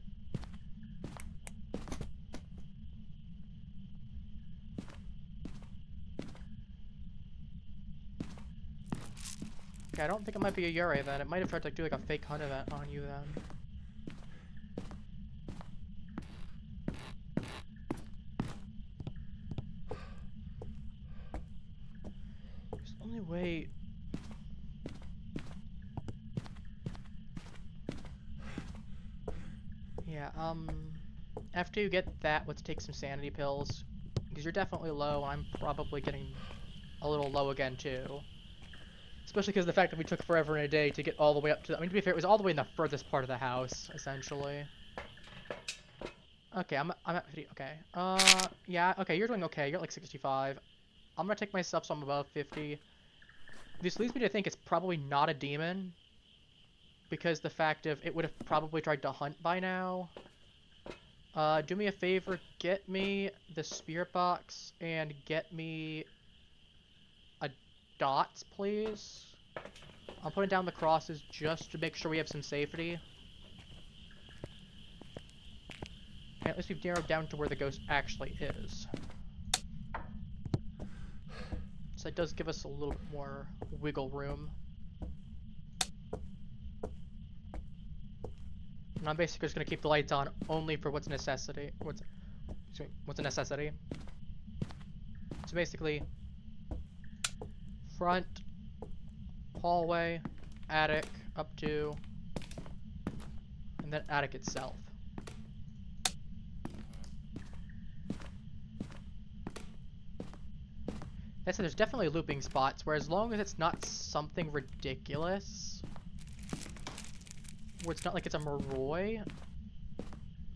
Okay, I don't think it might be a Yuri then. It might have tried to do like a fake hunt event on you then. There's the only way. Yeah, after you get that, let's take some sanity pills. Because you're definitely low, and I'm probably getting a little low again, too. Especially because of the fact that we took forever and a day to get all the way up to... I mean, to be fair, it was all the way in the furthest part of the house, essentially. Okay, I'm at 50. Okay. Yeah, okay, you're doing okay. You're at like 65. I'm gonna take myself so I'm above 50. This leads me to think it's probably not a demon. Because the fact of it would have probably tried to hunt by now. Do me a favor, get me the spirit box and get me a dots, please. I'm putting down the crosses just to make sure we have some safety. And at least we've narrowed down to where the ghost actually is. So it does give us a little bit more wiggle room. And I'm basically just gonna keep the lights on only for what's necessity. What's a necessity? So basically, front, hallway, attic, up to, and then attic itself. I said there's definitely looping spots, where as long as it's not something ridiculous, where it's not like it's a Moroi,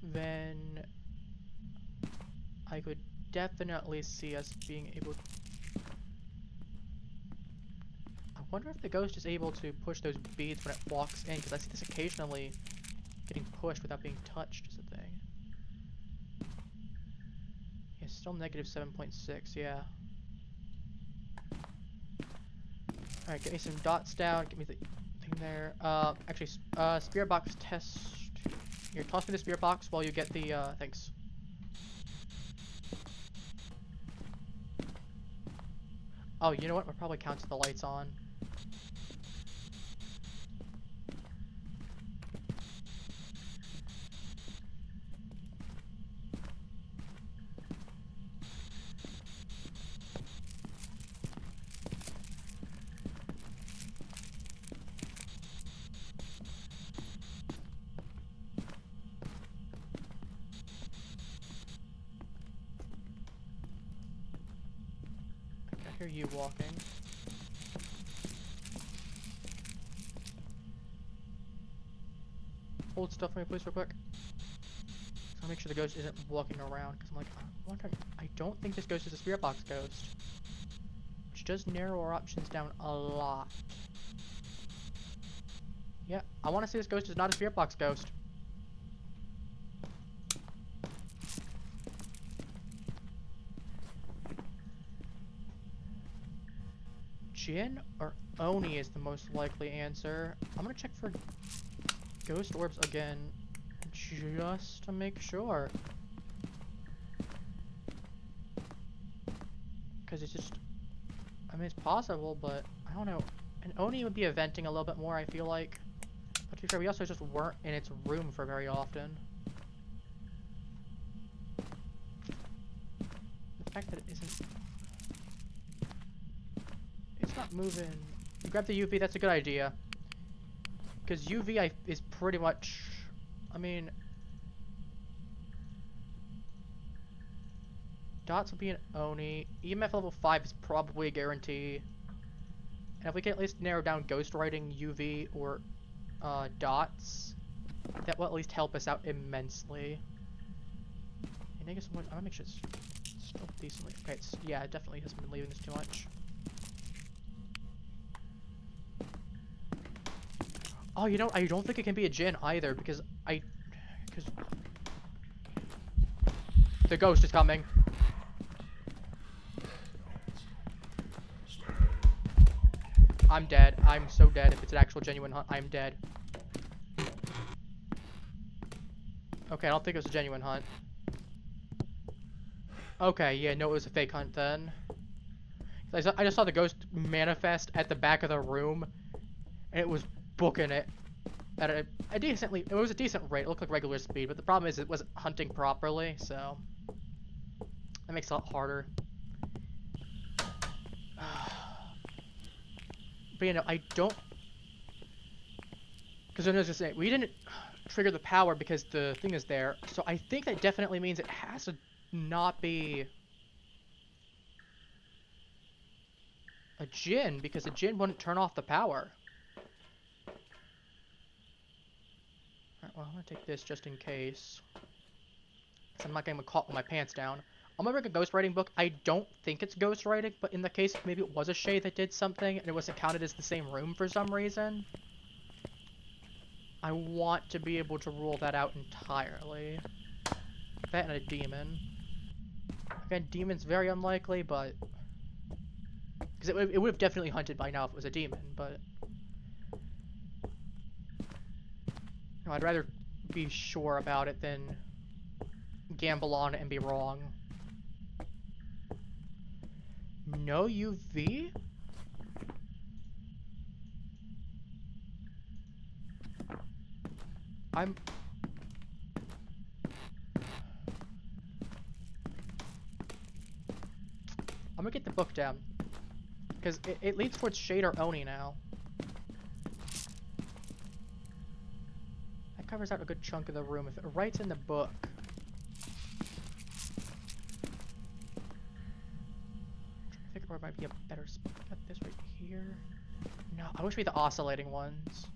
then I could definitely see us being able to... I wonder if the ghost is able to push those beads when it walks in, because I see this occasionally getting pushed without being touched is a thing. Yeah, still negative 7.6, yeah. Alright, get me some dots down, get me the thing there. Actually, spirit box test. Here, toss me the spirit box while you get the, thanks. Oh, you know what? We're probably counting the lights on. I hear you walking. Hold stuff for me, please, real quick. So I'll make sure the ghost isn't walking around, because I'm like, I'm wondering, I don't think this ghost is a spirit box ghost. Which does narrow our options down a lot. Yeah, I want to say this ghost is not a spirit box ghost. Jin or Oni is the most likely answer. I'm gonna check for ghost orbs again just to make sure. Because it's just... I mean, it's possible, but I don't know. An Oni would be eventing a little bit more, I feel like. But to be fair, we also just weren't in its room for very often. The fact that it isn't... It's not moving. You grab the UV, that's a good idea. Because UV is pretty much... I mean... Dots will be an Oni. EMF level 5 is probably a guarantee. And if we can at least narrow down ghostwriting, UV, or dots, that will at least help us out immensely. And I guess I'm gonna make sure it's still decently... Okay, yeah, it definitely hasn't been leaving this too much. Oh, you know, I don't think it can be a Jinn either, because the ghost is coming. I'm dead. I'm so dead. If it's an actual genuine hunt, I'm dead. Okay, I don't think it was a genuine hunt. Okay, yeah, no, it was a fake hunt then. I just saw the ghost manifest at the back of the room, and it was booking it at a decently... It was a decent rate. It looked like regular speed, but the problem is it wasn't hunting properly, so... That makes it a lot harder. But, you know, I don't... Because I was just saying, we didn't trigger the power because the thing is there, so I think that definitely means it has to not be a Jinn, because a Jinn wouldn't turn off the power. Alright, well, I'm gonna take this just in case. So I'm not getting caught with my pants down. I'm gonna bring a ghostwriting book. I don't think it's ghostwriting, but in the case maybe it was a shade that did something and it wasn't counted as the same room for some reason, I want to be able to rule that out entirely. That and a demon. Again, demon's very unlikely, but... Because it would have definitely hunted by now if it was a demon, but... No, I'd rather be sure about it than gamble on it and be wrong. No UV? I'm gonna get the book down. Because it leads towards Shade or Oni now. That covers out a good chunk of the room. If it writes in the book... I think there might be a better spot. Got this right here. No, I wish we had the oscillating ones.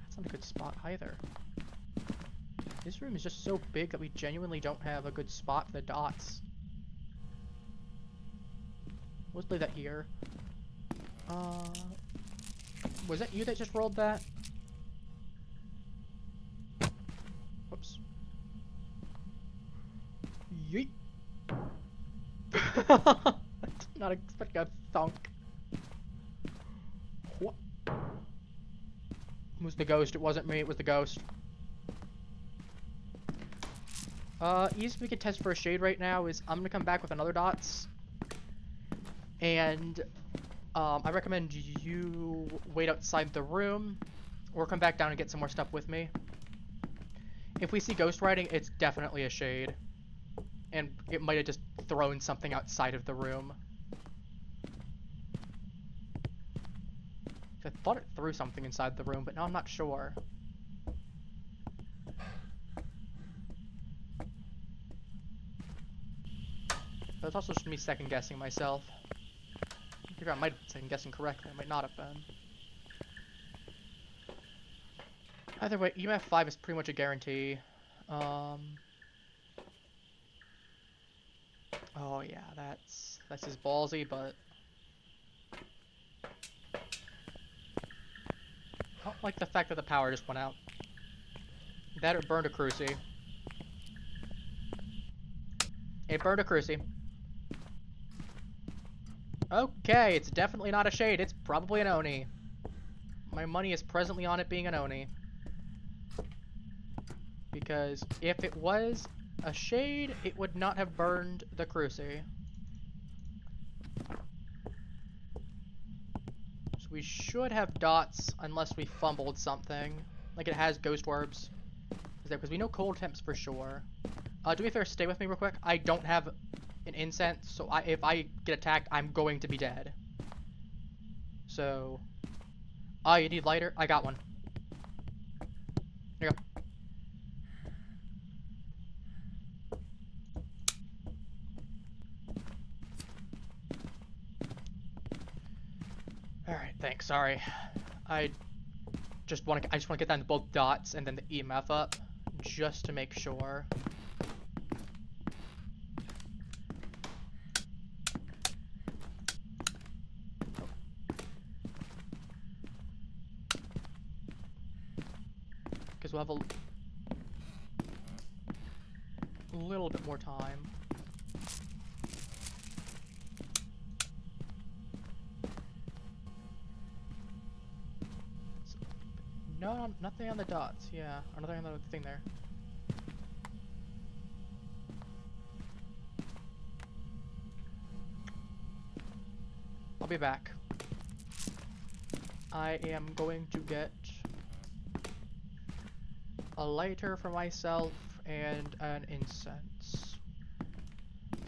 That's not a good spot either. This room is just so big that we genuinely don't have a good spot for the dots. Let's leave that here. Was that you that just rolled that? Whoops. Yeet. I did not expect a thunk. What? It was the ghost. It wasn't me. It was the ghost. Easiest we could test for a shade right now is I'm gonna come back with another dots. And I recommend you wait outside the room or come back down and get some more stuff with me. If we see ghost writing, it's definitely a shade. And it might have just thrown something outside of the room. I thought it threw something inside the room, but now I'm not sure. But it's also just me second guessing myself. I might have been second guessing correctly, I might not have been. Either way, EMF 5 is pretty much a guarantee. Oh yeah, that's just ballsy, but I don't like the fact that the power just went out. That or burned a cruci. It burned a cruci. Okay, it's definitely not a shade. It's probably an Oni. My money is presently on it being an Oni. because if it was a shade, it would not have burned the cruci. So we should have dots unless we fumbled something. Like it has ghost orbs. Because we know cold temps for sure. Do me a favor, stay with me real quick. I don't have an incense, so if I get attacked, I'm going to be dead. So... you need lighter? I got one. Here you go. Alright, thanks, sorry. I just want to get down to both dots and then the EMF up, just to make sure. Because we'll have a little bit more time. No, nothing on the dots. Yeah, or nothing on the thing there. I'll be back. I am going to get a lighter for myself and an incense.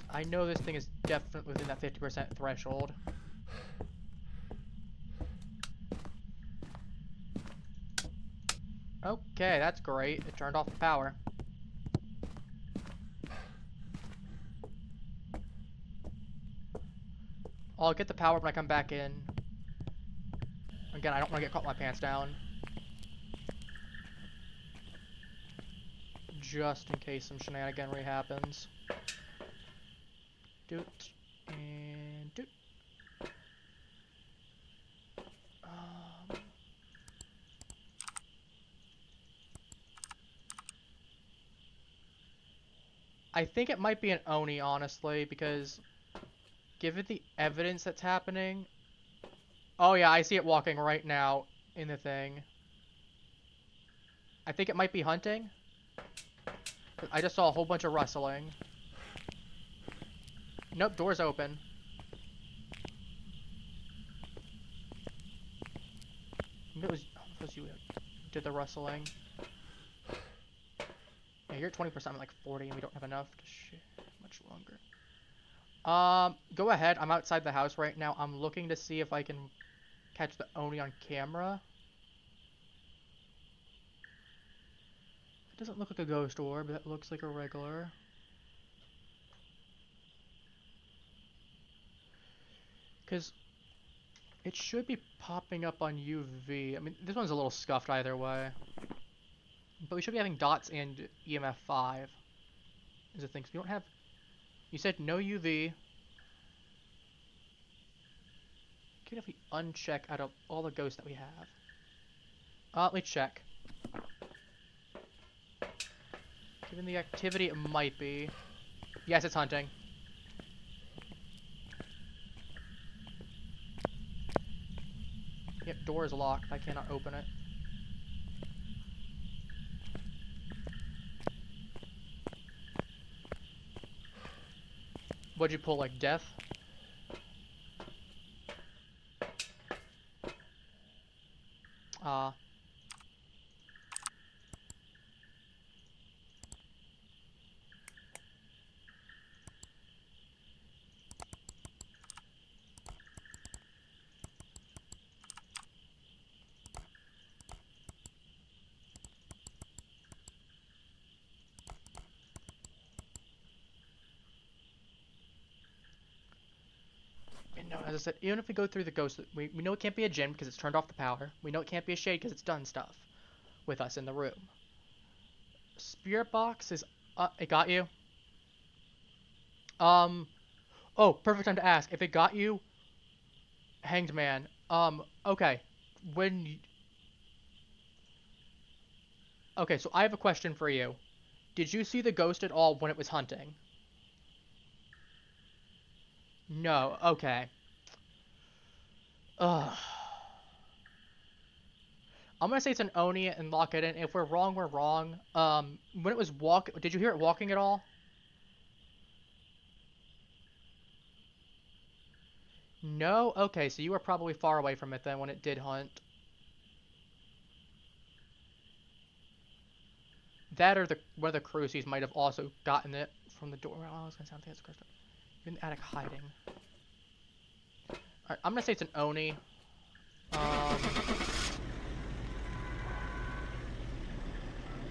I know this thing is definitely within that 50% threshold. Okay, that's great. It turned off the power. I'll get the power when I come back in. Again, I don't want to get caught with my pants down. Just in case some shenaniganry happens. Doot. And doot. I think it might be an Oni, honestly, because given the evidence that's happening... Oh yeah, I see it walking right now in the thing. I think it might be hunting. I just saw a whole bunch of rustling. Nope, door's open. Maybe it was you who did the rustling. Yeah, you're at 20%, I'm like 40, and we don't have enough to shit much longer. Go ahead. I'm outside the house right now. I'm looking to see if I can catch the Oni on camera. It doesn't look like a ghost orb. That looks like a regular. Because it should be popping up on UV. I mean, this one's a little scuffed either way. But we should be having dots and EMF 5. Is the thing. So we don't have... You said no UV. Okay, if we uncheck out of all the ghosts that we have. Let's check. Given the activity, it might be. Yes, it's hunting. Yep, door is locked. I cannot open it. What'd you pull, like death? No, as I said, even if we go through the ghost, we know it can't be a djinn because it's turned off the power. We know it can't be a shade because it's done stuff with us in the room. Spirit box is it got you? Oh, perfect time to ask. If it got you, Hanged Man, okay. Okay, so I have a question for you. Did you see the ghost at all when it was hunting? No, okay. Ugh. I'm gonna say it's an Oni and lock it in. If we're wrong, we're wrong. When it was did you hear it walking at all? No? Okay, so you were probably far away from it then when it did hunt. That or one of the crucies might have also gotten it from the door. Oh, I was gonna sound like it's cursed. In the attic hiding. Alright, I'm gonna say it's an Oni.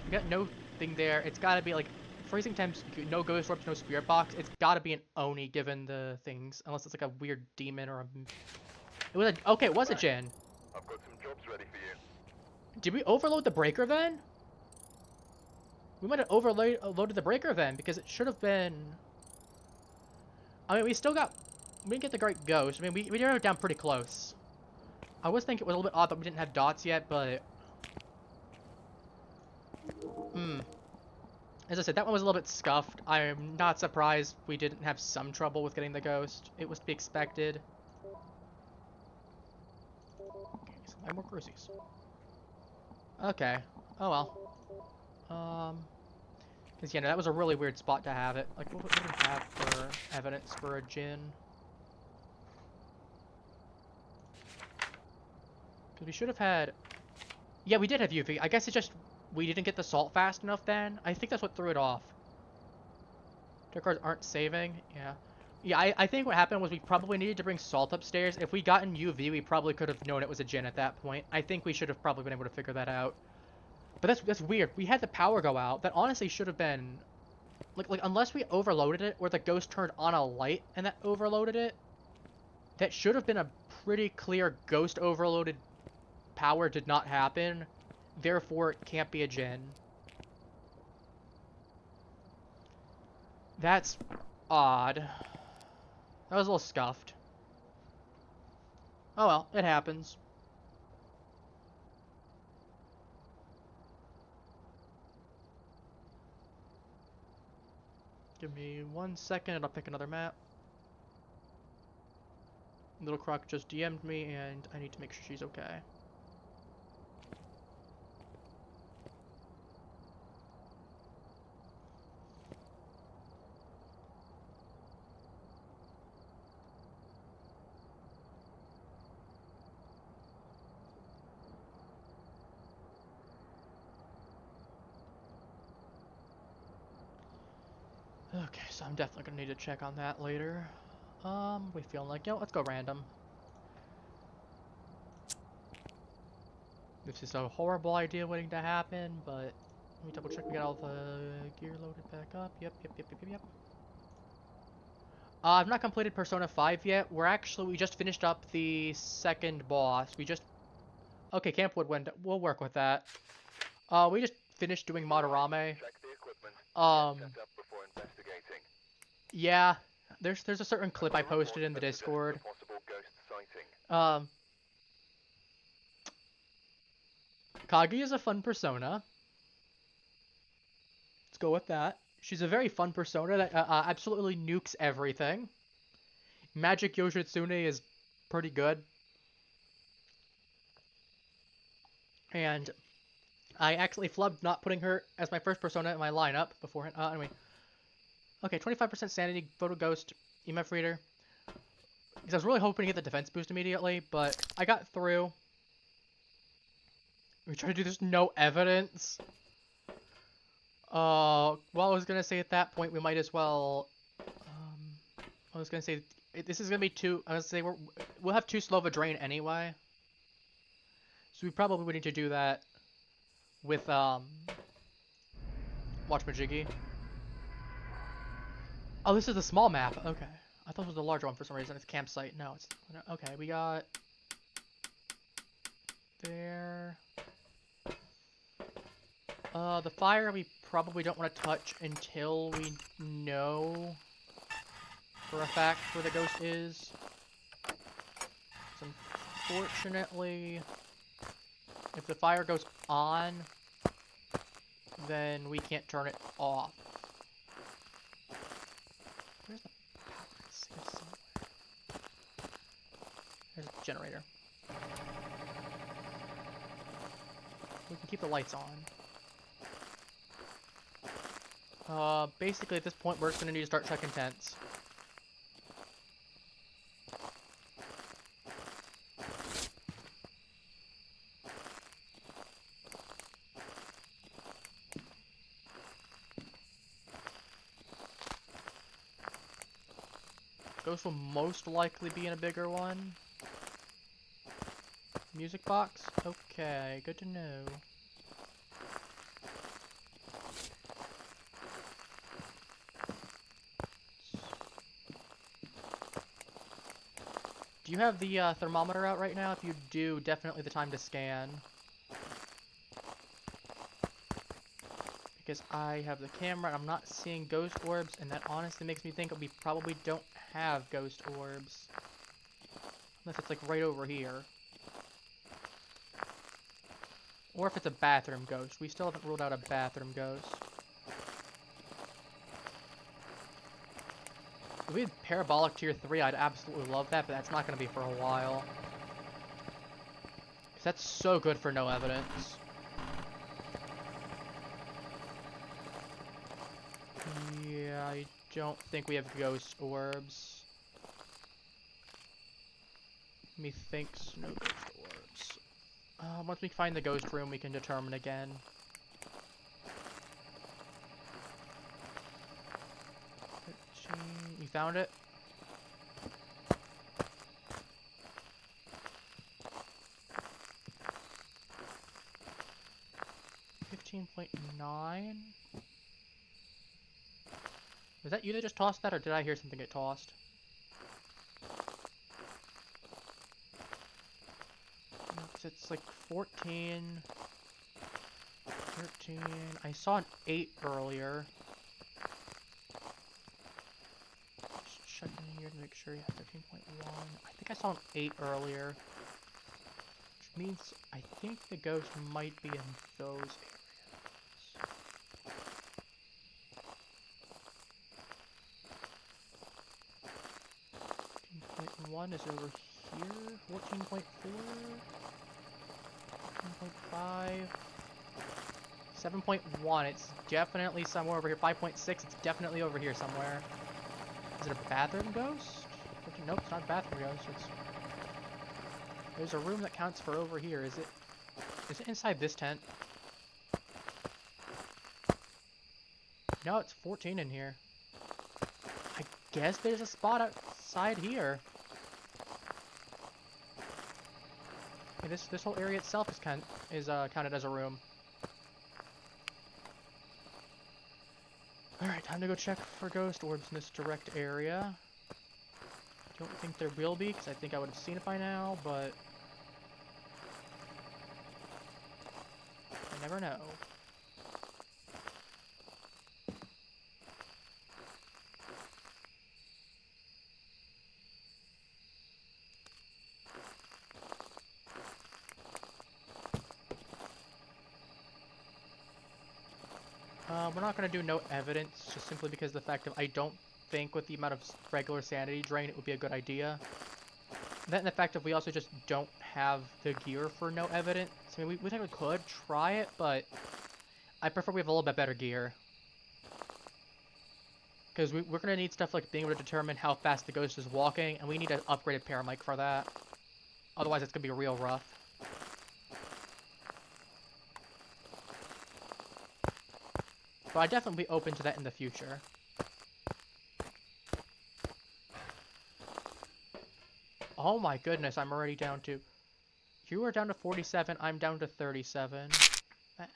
We got no thing there. It's gotta be like freezing temps, no ghost orbs, no spirit box. It's gotta be an Oni given the things, unless it's like a weird demon or a. It was a okay. It was a Jinn. I've got some jobs ready for you. Did we overload the breaker then? We might have loaded the breaker then because it should have been. I mean, we didn't get the great ghost. I mean, we narrowed it down pretty close. I was thinking it was a little bit odd that we didn't have dots yet, but. As I said, that one was a little bit scuffed. I'm not surprised we didn't have some trouble with getting the ghost. It was to be expected. Okay, some more crucies. Okay. Oh well. Because, yeah, no, that was a really weird spot to have it. Like, what do we have for evidence for a Jinn? Because we should have had... Yeah, we did have UV. I guess it's just we didn't get the salt fast enough then. I think that's what threw it off. Dark cards aren't saving. Yeah. Yeah, I think what happened was we probably needed to bring salt upstairs. If we got in UV, we probably could have known it was a Jinn at that point. I think we should have probably been able to figure that out. But that's weird. We had the power go out. That honestly should have been... Like unless we overloaded it, or the ghost turned on a light and that overloaded it, that should have been a pretty clear ghost overloaded power did not happen. Therefore, it can't be a Jinn. That's odd. That was a little scuffed. Oh well, it happens. Give me 1 second and I'll pick another map. Little Croc just DM'd me and I need to make sure she's okay. Okay, so I'm definitely gonna need to check on that later. We feeling like, let's go random. This is a horrible idea waiting to happen, but let me double check we got all the gear loaded back up. Yep. I've not completed Persona 5 yet. We just finished up the second boss. Okay, Camp Woodwind, we'll work with that. We just finished doing Madarame. Yeah, there's a certain clip I posted in the Discord. Kagi is a fun persona. Let's go with that. She's a very fun persona that absolutely nukes everything. Magic Yoshitsune is pretty good. And I actually flubbed not putting her as my first persona in my lineup beforehand. Anyway. Okay, 25% sanity, photo ghost, EMF reader. Because I was really hoping to get the defense boost immediately, but I got through. We try to do this no evidence. Well, I was gonna say at that point we might as well. I was gonna say this is gonna be too. I was gonna say we'll have too slow of a drain anyway. So we probably would need to do that with Watch Majiggy. Oh, this is the small map. Okay, I thought it was the larger one for some reason. It's campsite. No, it's okay. We got there. The fire we probably don't want to touch until we know for a fact where the ghost is. So unfortunately, if the fire goes on, then we can't turn it off. Where's the power? It's somewhere. There's a generator. We can keep the lights on. Basically at this point we're just gonna need to start checking tents. Ghost will most likely be in a bigger one. Music box? Okay, good to know. Do you have the thermometer out right now? If you do, definitely the time to scan. Because I have the camera and I'm not seeing ghost orbs, and that honestly makes me think we probably don't have ghost orbs. Unless it's like right over here. Or if it's a bathroom ghost. We still haven't ruled out a bathroom ghost. If we had parabolic tier 3, I'd absolutely love that, but that's not going to be for a while. Because that's so good for no evidence. Yeah, I don't think we have ghost orbs. Methinks no ghost orbs. Once we find the ghost room, we can determine again. You found it? $15.9? Was that you that just tossed that, or did I hear something get tossed? No, 'cause it's like 14... 13... I saw an 8 earlier. Just checking here to make sure you have 13.1. I think I saw an 8 earlier. Which means I think the ghost might be in those areas. 1 is over here. 14.4. 14.5. 7.1. It's definitely somewhere over here. 5.6. It's definitely over here somewhere. Is it a bathroom ghost? Nope, it's not a bathroom ghost. There's a room that counts for over here. Is it inside this tent? No, it's 14 in here. I guess there's a spot outside here. Okay, this whole area itself is counted as a room. Alright, time to go check for ghost orbs in this direct area. Don't think there will be, because I think I would have seen it by now, but... I never know. We're not going to do no evidence, just simply because of the fact that I don't think with the amount of regular sanity drain it would be a good idea. That and the fact that we also just don't have the gear for no evidence. I mean, we technically could try it, but I prefer we have a little bit better gear. Because we're going to need stuff like being able to determine how fast the ghost is walking, and we need an upgraded paramic for that. Otherwise it's going to be real rough. But I'd definitely be open to that in the future. Oh my goodness, I'm already down to... You are down to 47, I'm down to 37. That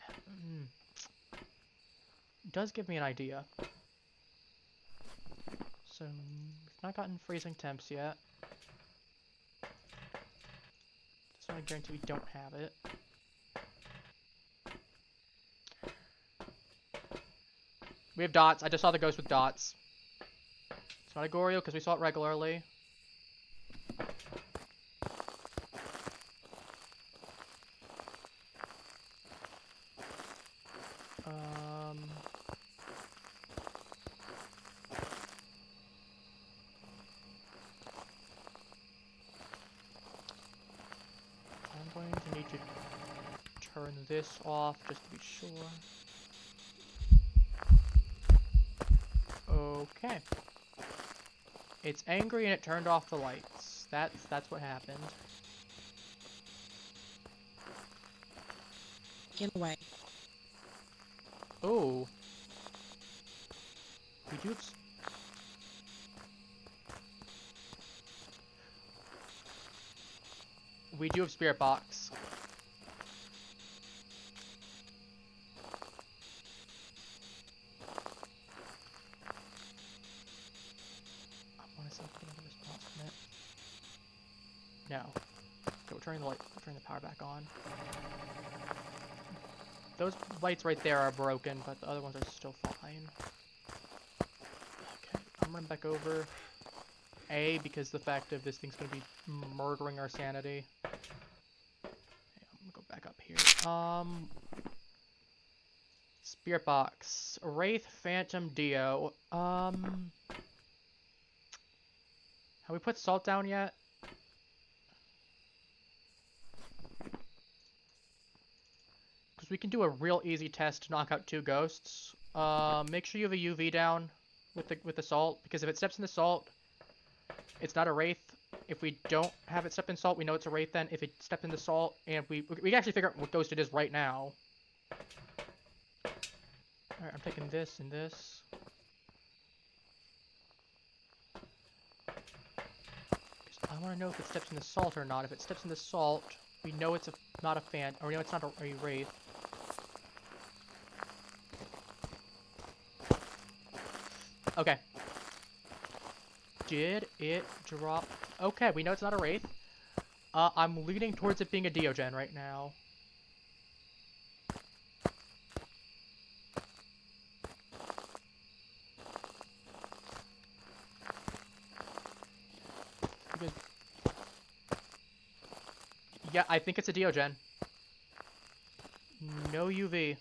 does give me an idea. So, we've not gotten freezing temps yet. So I guarantee we don't have it. We have dots. I just saw the ghost with dots. It's not a Goryo because we saw it regularly. I'm going to need to turn turn this off just to be sure. Okay. It's angry and it turned off the lights. That's what happened. Get away. Oh. We do have spirit box. I want to see if we can get a response from it. No. Okay, we're turning the power back on. Those lights right there are broken, but the other ones are still fine. Okay, I'm running back over. Because the fact of this thing's gonna be murdering our sanity. Okay, I'm gonna go back up here. Spirit box. Wraith, Phantom, Dio. Have we put salt down yet? Because we can do a real easy test to knock out 2 ghosts. Make sure you have a UV down with the salt, because if it steps in the salt, it's not a wraith. If we don't have it step in salt, we know it's a wraith then. If it stepped in the salt, and we can actually figure out what ghost it is right now. Alright, I'm taking this and this. I want to know if it steps in the salt or not. If it steps in the salt, we know it's not a fan, or we know it's not a wraith. Okay. Did it drop? Okay, we know it's not a wraith. I'm leaning towards it being a Diogen right now. Because... yeah, I think it's a Diogen. No UV.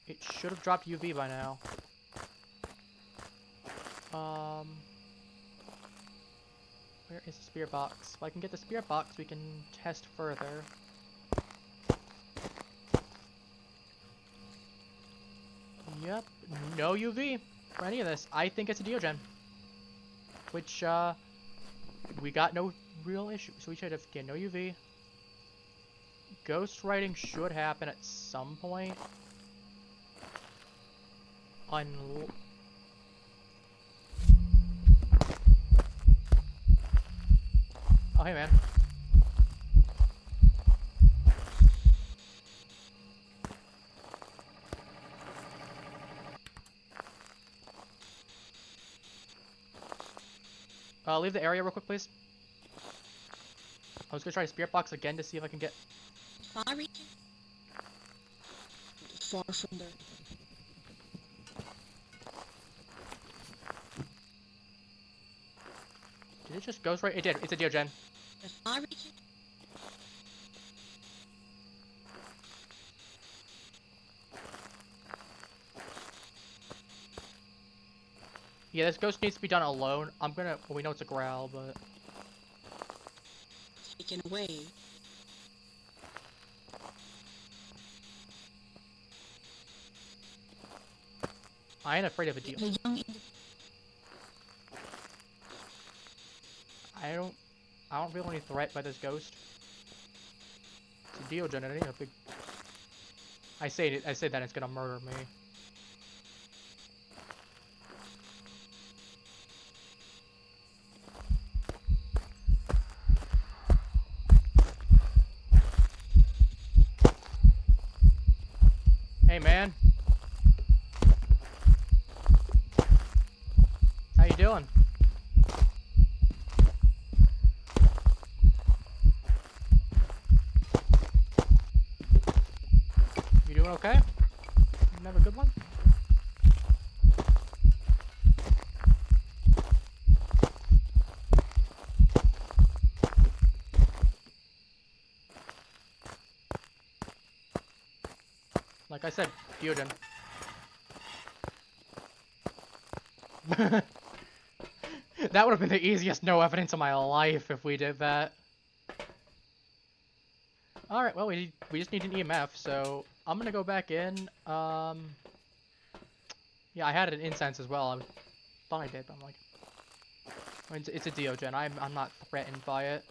It should have dropped UV by now. Where is the spirit box? If I can get the spirit box, we can test further. Yep, no UV for any of this. I think it's a Diogen. Which, we got no real issue. So we should have, no UV. Ghost writing should happen at some point. Oh, hey, man. Leave the area real quick, please. I was gonna try spirit box again to see if I can get... Sorry. Far from there. Did it just ghost right? It did. It's a Diogen. Yeah, this ghost needs to be done alone. I'm gonna... well, we know it's a growl, but... taken away. I ain't afraid of a deal. I don't feel any threat by this ghost. It's a Diogen, it ain't a big... I say that it's gonna murder me. Hey, man. How you doing? You doing okay? You have a good one? Like I said, Diogen. That would have been the easiest no evidence of my life if we did that. Alright, well, we just need an EMF, so I'm gonna go back in. Yeah, I had an incense as well. I thought I did, but I'm like... It's a Diogen. I'm not threatened by it.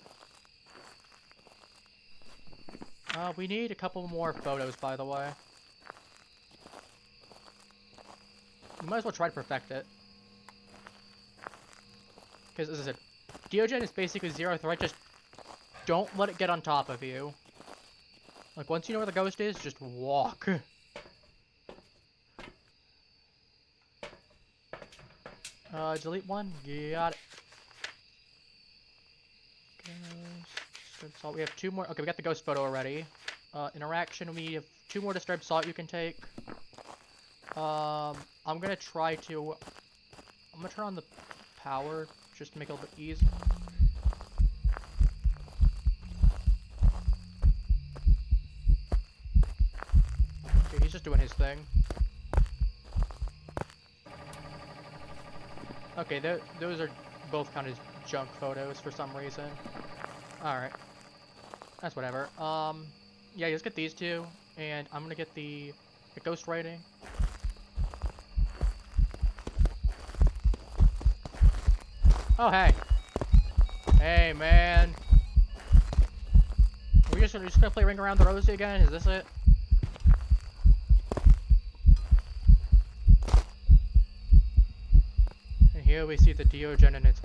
We need a couple more photos, by the way. You might as well try to perfect it. Because, as I said, Diogen is basically zero threat, just don't let it get on top of you. Like, once you know where the ghost is, just walk. Delete one? Got it. Disturbed salt. We have two more. Okay, we got the ghost photo already. Interaction, we have two more disturbed salt you can take. I'm gonna try to... I'm gonna turn on the power, just to make it a little bit easier. Okay, he's just doing his thing. Okay, those are both kind of junk photos for some reason. Alright. That's whatever. Yeah, let's get these two, and I'm gonna get the ghost writing. Oh, hey. Hey, man. We're just gonna play Ring Around the Rosie again? Is this it? And here we see the Diogen in its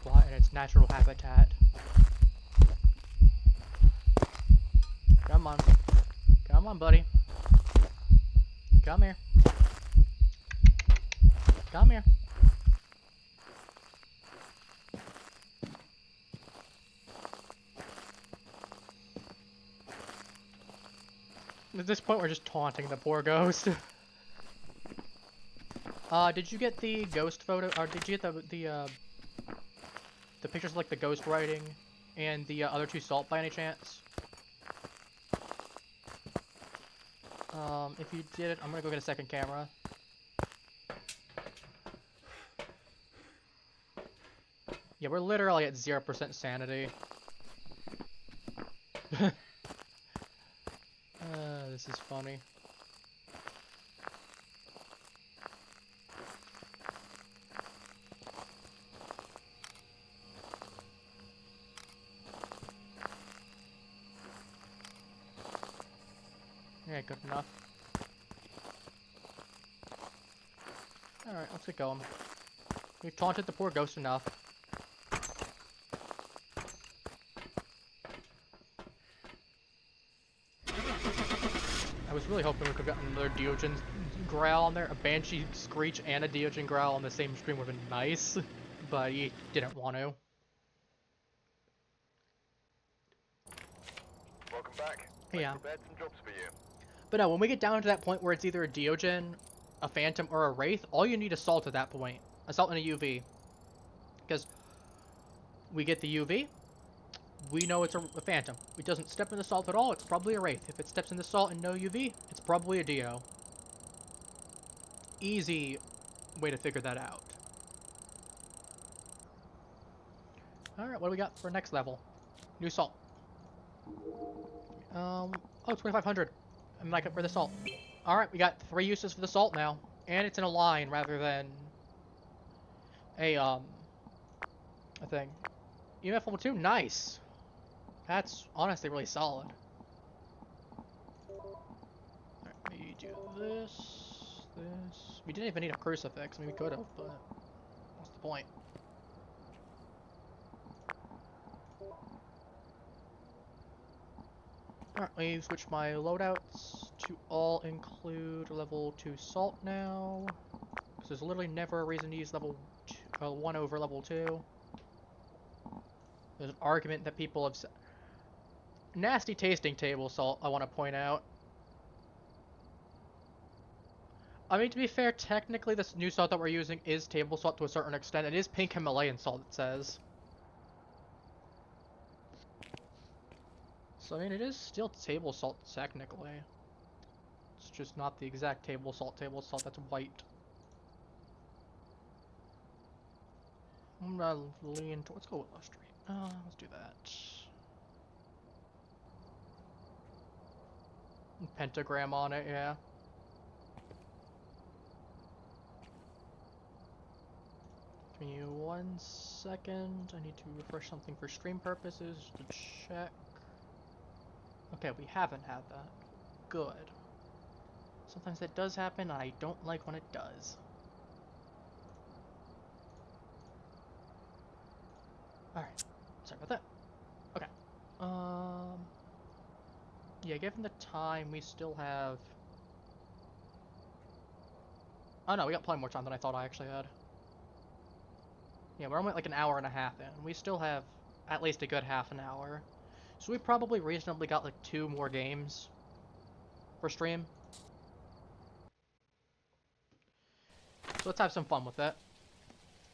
natural habitat. Come on. Come on, buddy. Come here. Come here. At this point, we're just taunting the poor ghost. Did you get the ghost photo, or did you get the pictures of, like, the ghost writing and the other two salt by any chance? If you did it, I'm gonna go get a second camera. Yeah, we're literally at 0% sanity. This is funny. Yeah, good enough. Alright, let's get going. We've taunted the poor ghost enough. I was really hoping we could have gotten another Diogen growl on there. A Banshee screech and a Diogen growl on the same stream would have been nice. But he didn't want to. Welcome back. Yeah. Prepared some jobs for you. But no, when we get down to that point where it's either a Diogen, a Phantom, or a Wraith, all you need is Salt at that point. A Salt and a UV. Because we get the UV, we know it's a Phantom. If it doesn't step in the Salt at all, it's probably a Wraith. If it steps in the Salt and no UV, it's probably a Dio. Easy way to figure that out. Alright, what do we got for next level? New Salt. Oh, 2500. I'm like up for the Salt. Alright, we got 3 uses for the Salt now. And it's in a line rather than a thing. EMF level 2, nice. That's honestly really solid. Alright, we do this, this. We didn't even need a crucifix. I mean, we could have, but what's the point? Alright, let me switch my loadouts to all include level 2 salt now. Because there's literally never a reason to use level 1 over level 2. There's an argument that people have said. Nasty tasting table salt, I want to point out. I mean, to be fair, technically this new salt that we're using is table salt to a certain extent. It is pink Himalayan salt, it says. So, I mean, it is still table salt, technically. It's just not the exact table salt that's white. I'm gonna lean towards, let's go with Lustrate. Let's do that. Pentagram on it, yeah. Give me 1 second. I need to refresh something for stream purposes to check. Okay, we haven't had that. Good. Sometimes that does happen, and I don't like when it does. Alright. Sorry about that. Okay. Yeah, given the time, we still have... Oh no, we got plenty more time than I thought I actually had. Yeah, we're only at like an hour and a half in. We still have at least a good half an hour. So we probably reasonably got like 2 more games for stream. So let's have some fun with that.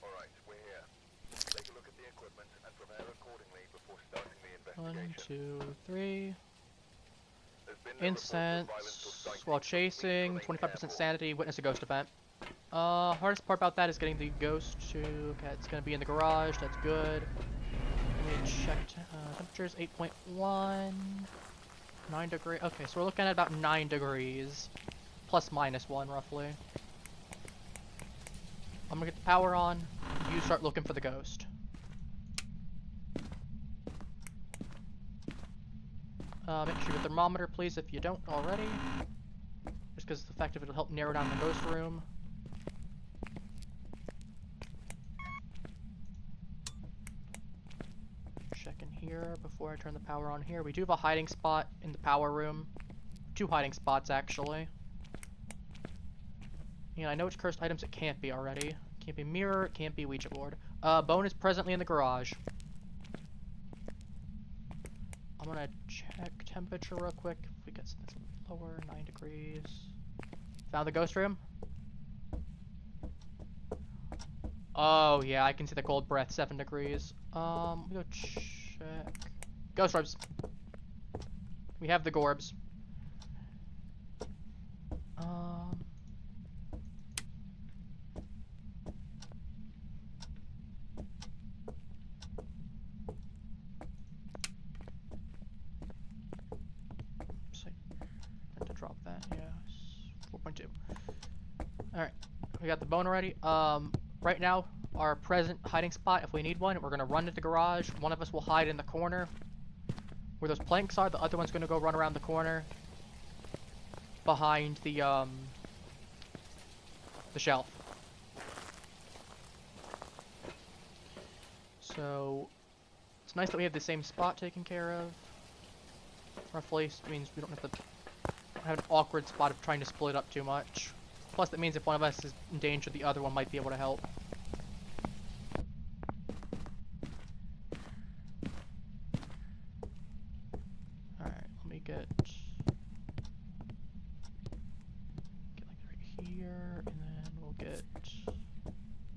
Alright, we're here. Take a look at the equipment and prepare accordingly before starting the 1, investigation. 2, 3. There's been no reports of Incense violence or sightings, while but please chasing, remain 25% careful. sanity, witness a ghost event. Hardest part about that is getting the ghost to... Okay, it's gonna be in the garage, that's good. Let me check, temperature's 8.1, 9 degree, okay, so we're looking at about 9 degrees, plus minus 1 roughly. I'm gonna get the power on, you start looking for the ghost. Make sure your thermometer please if you don't already, just because the fact of it'll help narrow down the ghost room. Checking here before I turn the power on here. We do have a hiding spot in the power room. 2 hiding spots actually. Yeah, I know which cursed items it can't be already. Can't be mirror, it can't be Ouija board. Bone is presently in the garage. I'm gonna check temperature real quick. If we get something lower, 9 degrees. Found the ghost room? Oh yeah, I can see the cold breath, 7 degrees. Let me go check. Ghost orbs. We have the gorbs. To drop that, yeah. 4.2. Alright, we got the bone already. Right now, our present hiding spot, if we need one, we're gonna run to the garage. One of us will hide in the corner where those planks are. The other one's gonna go run around the corner behind the shelf. So it's nice that we have the same spot taken care of. Roughly, so it means we don't have to have an awkward spot of trying to split up too much. Plus, that means if one of us is in danger, the other one might be able to help. Alright, let me get like right here, and then we'll get...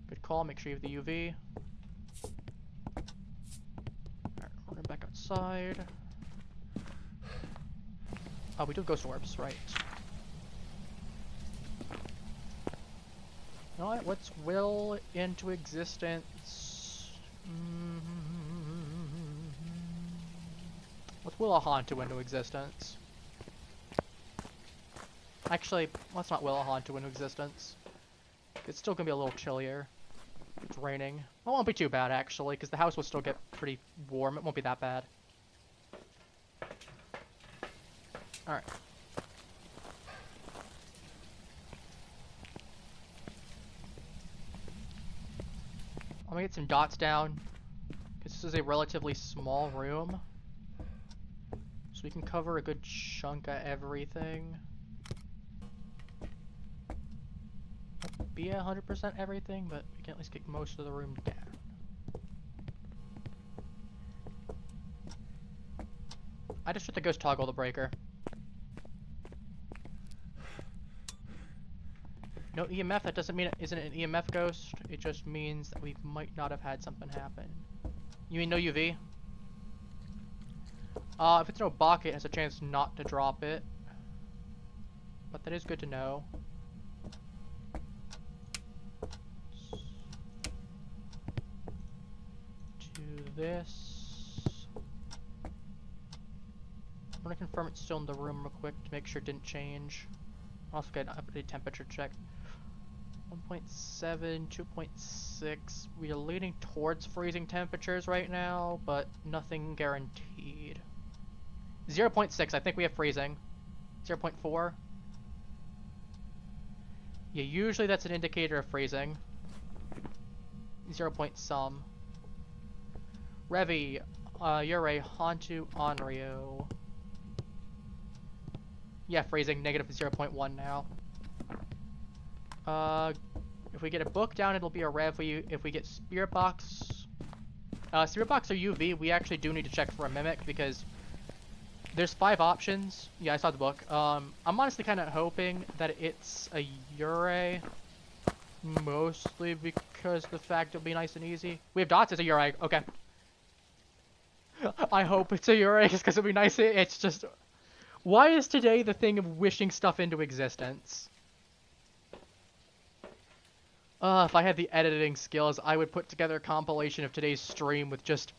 Good call, make sure you have the UV. Alright, we're going back outside. Oh, we do have ghost orbs, right. You know what? Let's will into existence. Let's will a Hauntu into existence. Actually, let's not will a Hauntu into existence. It's still gonna be a little chillier. It's raining. It won't be too bad, actually, because the house will still get pretty warm. It won't be that bad. Alright. I'm gonna get some dots down, because this is a relatively small room. So we can cover a good chunk of everything. Won't be 100% everything, but we can at least get most of the room down. I just have to go toggle the breaker. No EMF, that doesn't mean it isn't an EMF ghost. It just means that we might not have had something happen. You mean no UV? If it's no bucket, it has a chance not to drop it. But that is good to know. To this. I'm gonna confirm confirm it's still in the room real quick to make sure it didn't change. Also get an updated temperature check. 1.7, 2.6. We are leaning towards freezing temperatures right now, but nothing guaranteed. 0.6, I think we have freezing. 0.4. Yeah, usually that's an indicator of freezing. 0 point some. Revi, you're a Hantu Onryo. Yeah, freezing, negative 0.1 now. If we get a book down, it'll be a Revi. If we get Spirit Box... Spirit Box or UV, we actually do need to check for a Mimic, because there's 5 options. Yeah, I saw the book. I'm honestly kind of hoping that it's a Ure. Mostly because the fact it'll be nice and easy. We have dots as a Ure. Okay. I hope it's a Ure because it'll be nice. It's just... Why is today the thing of wishing stuff into existence? If I had the editing skills, I would put together a compilation of today's stream with just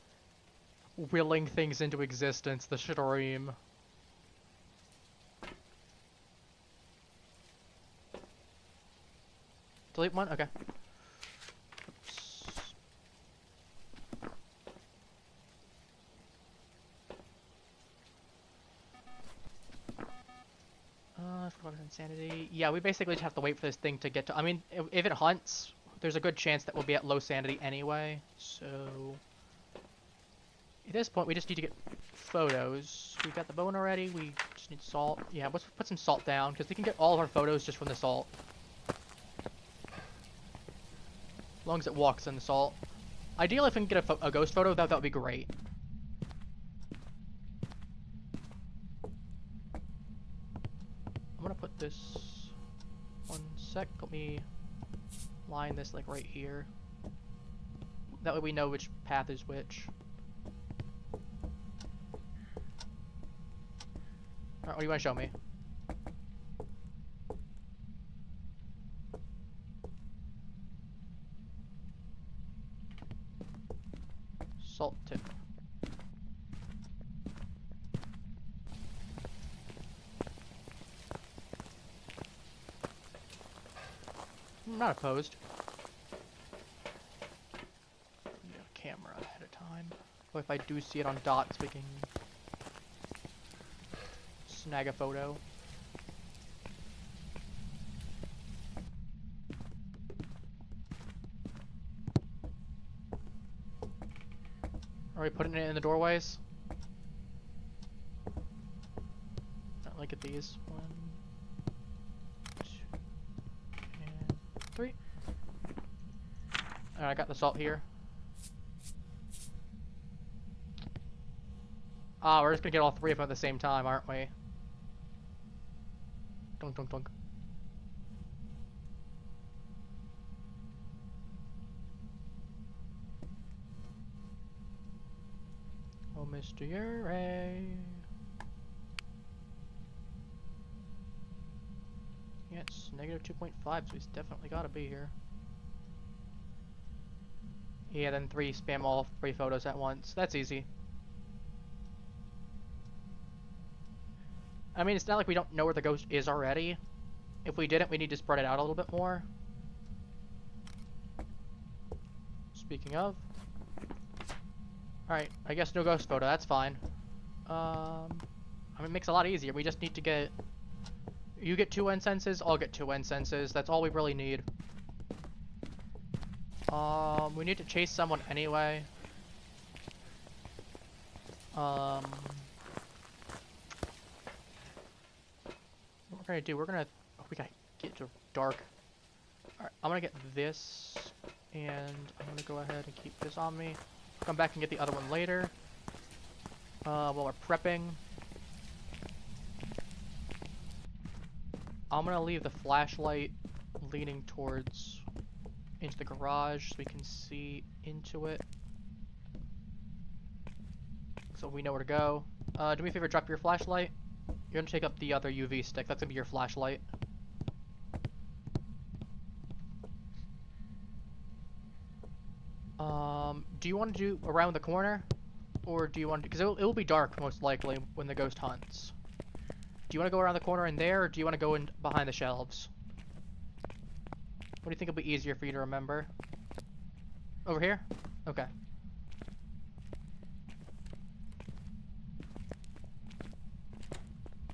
willing things into existence. The stream. Delete one? Okay. Oops. Forgot insanity. Yeah, we basically just have to wait for this thing to get to... I mean, if it hunts, there's a good chance that we'll be at low sanity anyway, so... At this point, we just need to get photos. We've got the bone already, we just need salt. Yeah, let's put some salt down, because we can get all of our photos just from the salt. As long as it walks in the salt. Ideally, if we can get a ghost photo, that would be great. I'm gonna put this... One sec, let me line this like right here. That way we know which path is which. Alright, what do you want to show me? Salt tip. I'm not opposed. Need a camera ahead of time. But if I do see it on dots, we can snag a photo. Are we putting it in the doorways? Look at these. 1, 2, and 3. Alright, I got the salt here. Ah, we're just gonna get all 3 of them at the same time, aren't we? Dunk, dunk, dunk. Oh, Mr. Ure. Yeah, it's negative 2.5, so he's definitely gotta be here. Yeah, then 3 spam all 3 photos at once. That's easy. I mean, it's not like we don't know where the ghost is already. If we didn't, we need to spread it out a little bit more. Speaking of. Alright, I guess no ghost photo, that's fine. I mean, it makes it a lot easier. We just need to get... You get 2 incenses, I'll get 2 incenses. That's all we really need. We need to chase someone anyway. What we're gonna do, we're gonna... Oh, we gotta get to dark. Alright, I'm gonna get this, and I'm gonna go ahead and keep this on me. Come back and get the other one later. While we're prepping. I'm gonna leave the flashlight leaning towards into the garage so we can see into it. So we know where to go. Do me a favor, drop your flashlight. You're gonna take up the other UV stick. That's gonna be your flashlight. Do you want to do around the corner? Or do you want to... Because it will be dark, most likely, when the ghost hunts. Do you want to go around the corner in there, or do you want to go in behind the shelves? What do you think will be easier for you to remember? Over here? Okay.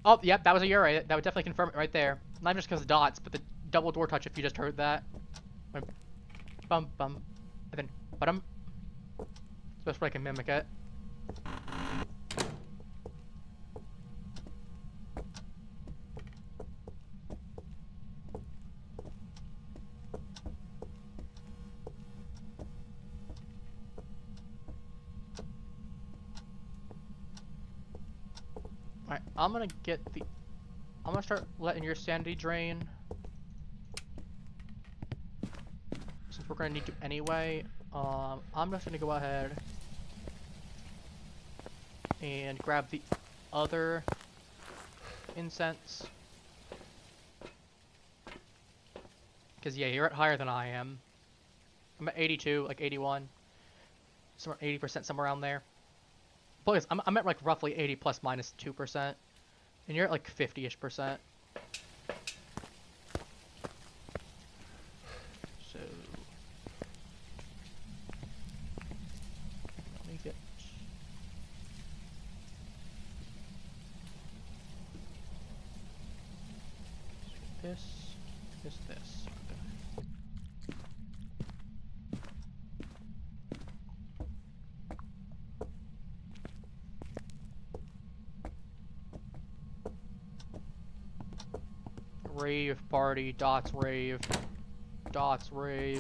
Oh, yep, that was a Uri. That would definitely confirm it right there. Not just because of dots, but the double door touch if you just heard that. When bum bum, and then bum. It's the best way I can mimic it. Alright, I'm gonna start letting your sanity drain. Since we're gonna need to anyway, I'm just gonna go ahead and grab the other incense. Cause yeah, you're at higher than I am. I'm at 82, like 81. Somewhere 80%, somewhere around there. Plus, I'm at like roughly 80 plus minus 2%. And you're at like 50-ish%. So let me get this. Okay. Rave party, dots rave, dots rave.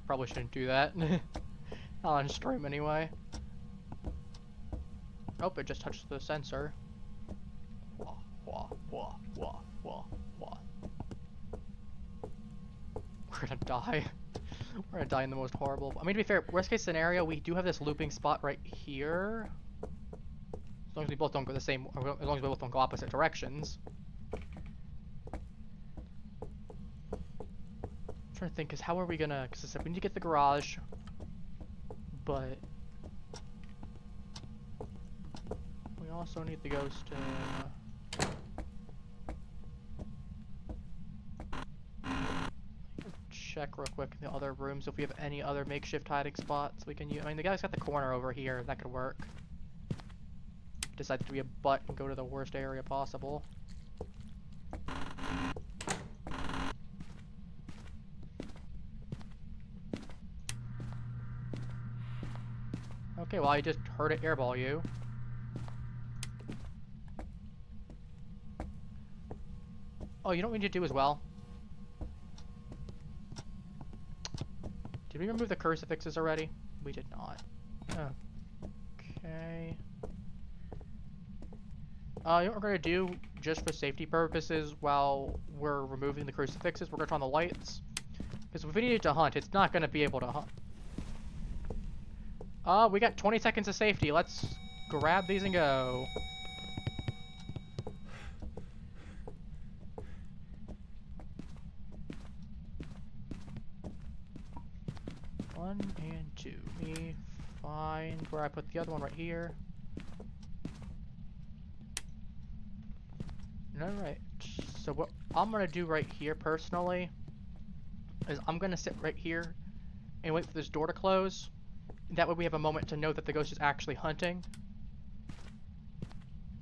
Probably shouldn't do that. Not on stream anyway. Oh, it just touched the sensor. Wah, wah, wah, wah, wah, wah. We're gonna die. We're gonna die in the most horrible. I mean, to be fair, worst case scenario, we do have this looping spot right here. As long as we both don't go the same, or as long as we both don't go opposite directions. I'm trying to think, because how are we gonna, because I said we need to get the garage, but we also need the ghost to check real quick in the other rooms if we have any other makeshift hiding spots we can use. I mean, the guy's got the corner over here, that could work. Decide to be a butt and go to the worst area possible. Okay, well I just heard it airball you. Oh, you know what we need to do as well? Did we remove the crucifixes already? We did not. Okay. You know what we're going to do, just for safety purposes, while we're removing the crucifixes, we're going to turn on the lights. Because if we need to hunt, it's not going to be able to hunt. We got 20 seconds of safety. Let's grab these and go. One and two. Me find where I put the other one right here. Alright, so what I'm gonna do right here personally is I'm gonna sit right here and wait for this door to close. That way we have a moment to know that the ghost is actually hunting.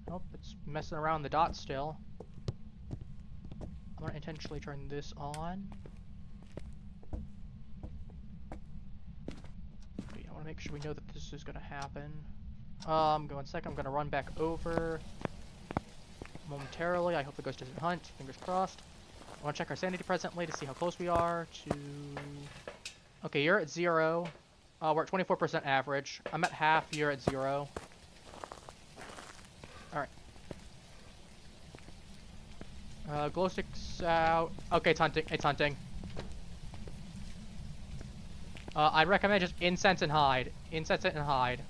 Nope, it's messing around the dots still. I'm gonna intentionally turn this on. Okay, I wanna make sure we know that this is gonna happen. Go 1 second, I'm gonna run back over momentarily. I hope the ghost doesn't hunt. Fingers crossed. I want to check our sanity presently to see how close we are to... Okay, you're at 0. We're at 24% average. I'm at half. You're at 0. Alright. Glow sticks out. Okay, it's hunting. It's hunting. I'd recommend just incense and hide. Incense it and hide.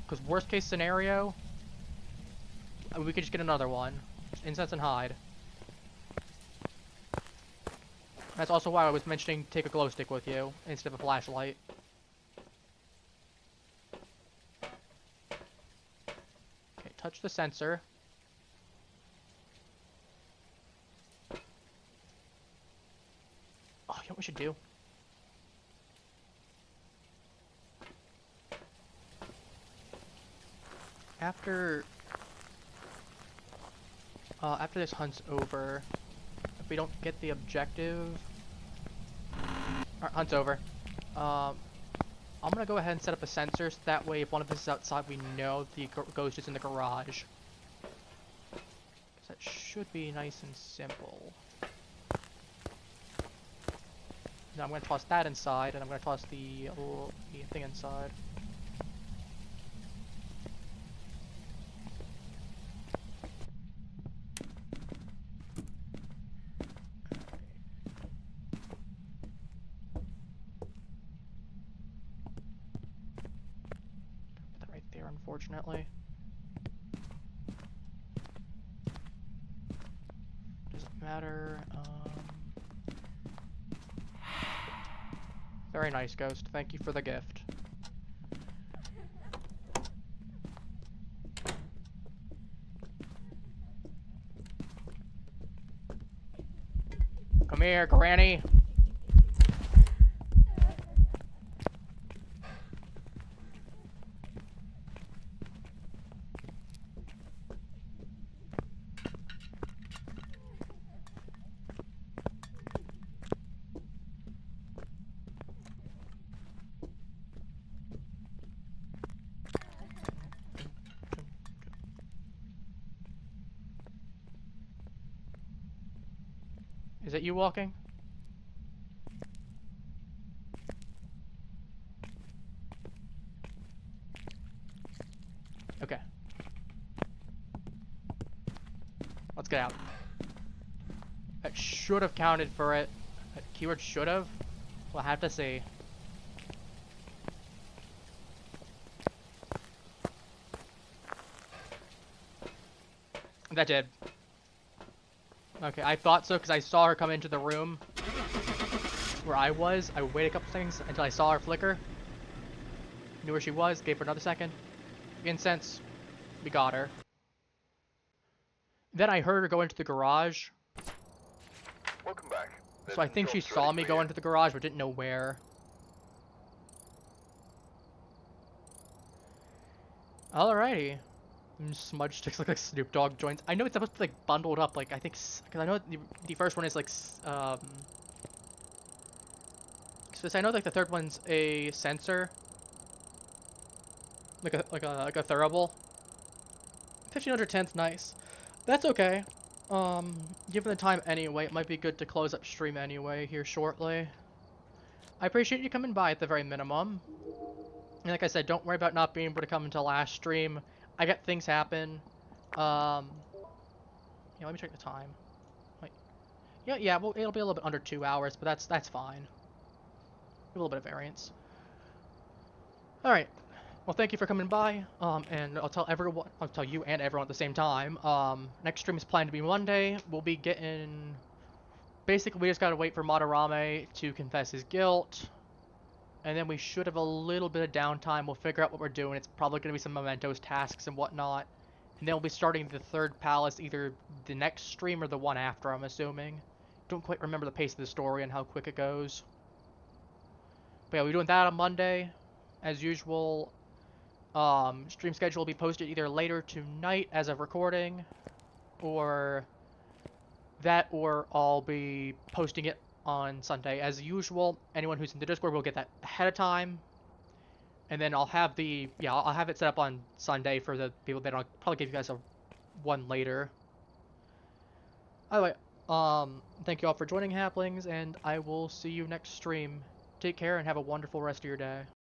Because worst case scenario... we could just get another one. Incense and hide. That's also why I was mentioning take a glow stick with you instead of a flashlight. approach the sensor. Oh, you know what we should do? After this hunt's over, if we don't get the objective, our hunt's over. I'm gonna go ahead and set up a sensor so that way if one of us is outside, we know the ghost is in the garage. 'Cause that should be nice and simple. Now I'm gonna toss that inside, and I'm gonna toss the thing inside. Put that right there, unfortunately. Doesn't matter. Very nice, Ghost. Thank you for the gift. Come here, Granny. Is it you walking? Okay. Let's get out. That should have counted for it. That keyword should have? We'll have to see. That did. Okay, I thought so because I saw her come into the room where I was. I waited a couple seconds until I saw her flicker. Knew where she was, gave her another second. Incense, we got her. Then I heard her go into the garage. Welcome back. So I think she saw me go into the garage but didn't know where. Alrighty. Smudge sticks look like Snoop Dogg joints. I know it's supposed to be like bundled up, like I think, because I know the first one is like, so I know like the third one's a sensor, like a thurible. 1510's nice. That's okay. Given the time anyway, it might be good to close up stream anyway here shortly. I appreciate you coming by at the very minimum. And like I said, don't worry about not being able to come until last stream. I got things happen. Yeah, let me check the time. Wait. Yeah, well, it'll be a little bit under 2 hours, but that's fine. A little bit of variance. All right. Well, thank you for coming by. And I'll tell you and everyone at the same time. Next stream is planned to be Monday. We'll be getting. Basically, we just gotta wait for Madarame to confess his guilt. And then we should have a little bit of downtime. We'll figure out what we're doing. It's probably going to be some mementos tasks and whatnot. And then we'll be starting the third palace either the next stream or the one after, I'm assuming. Don't quite remember the pace of the story and how quick it goes. But yeah, we're doing that on Monday. As usual, stream schedule will be posted either later tonight as of recording. Or that, or I'll be posting it on Sunday. As usual, anyone who's in the Discord will get that ahead of time. And then I'll have I'll have it set up on Sunday for the people that I'll probably give you guys a one later. Anyway, thank you all for joining, Haplings, and I will see you next stream. Take care and have a wonderful rest of your day.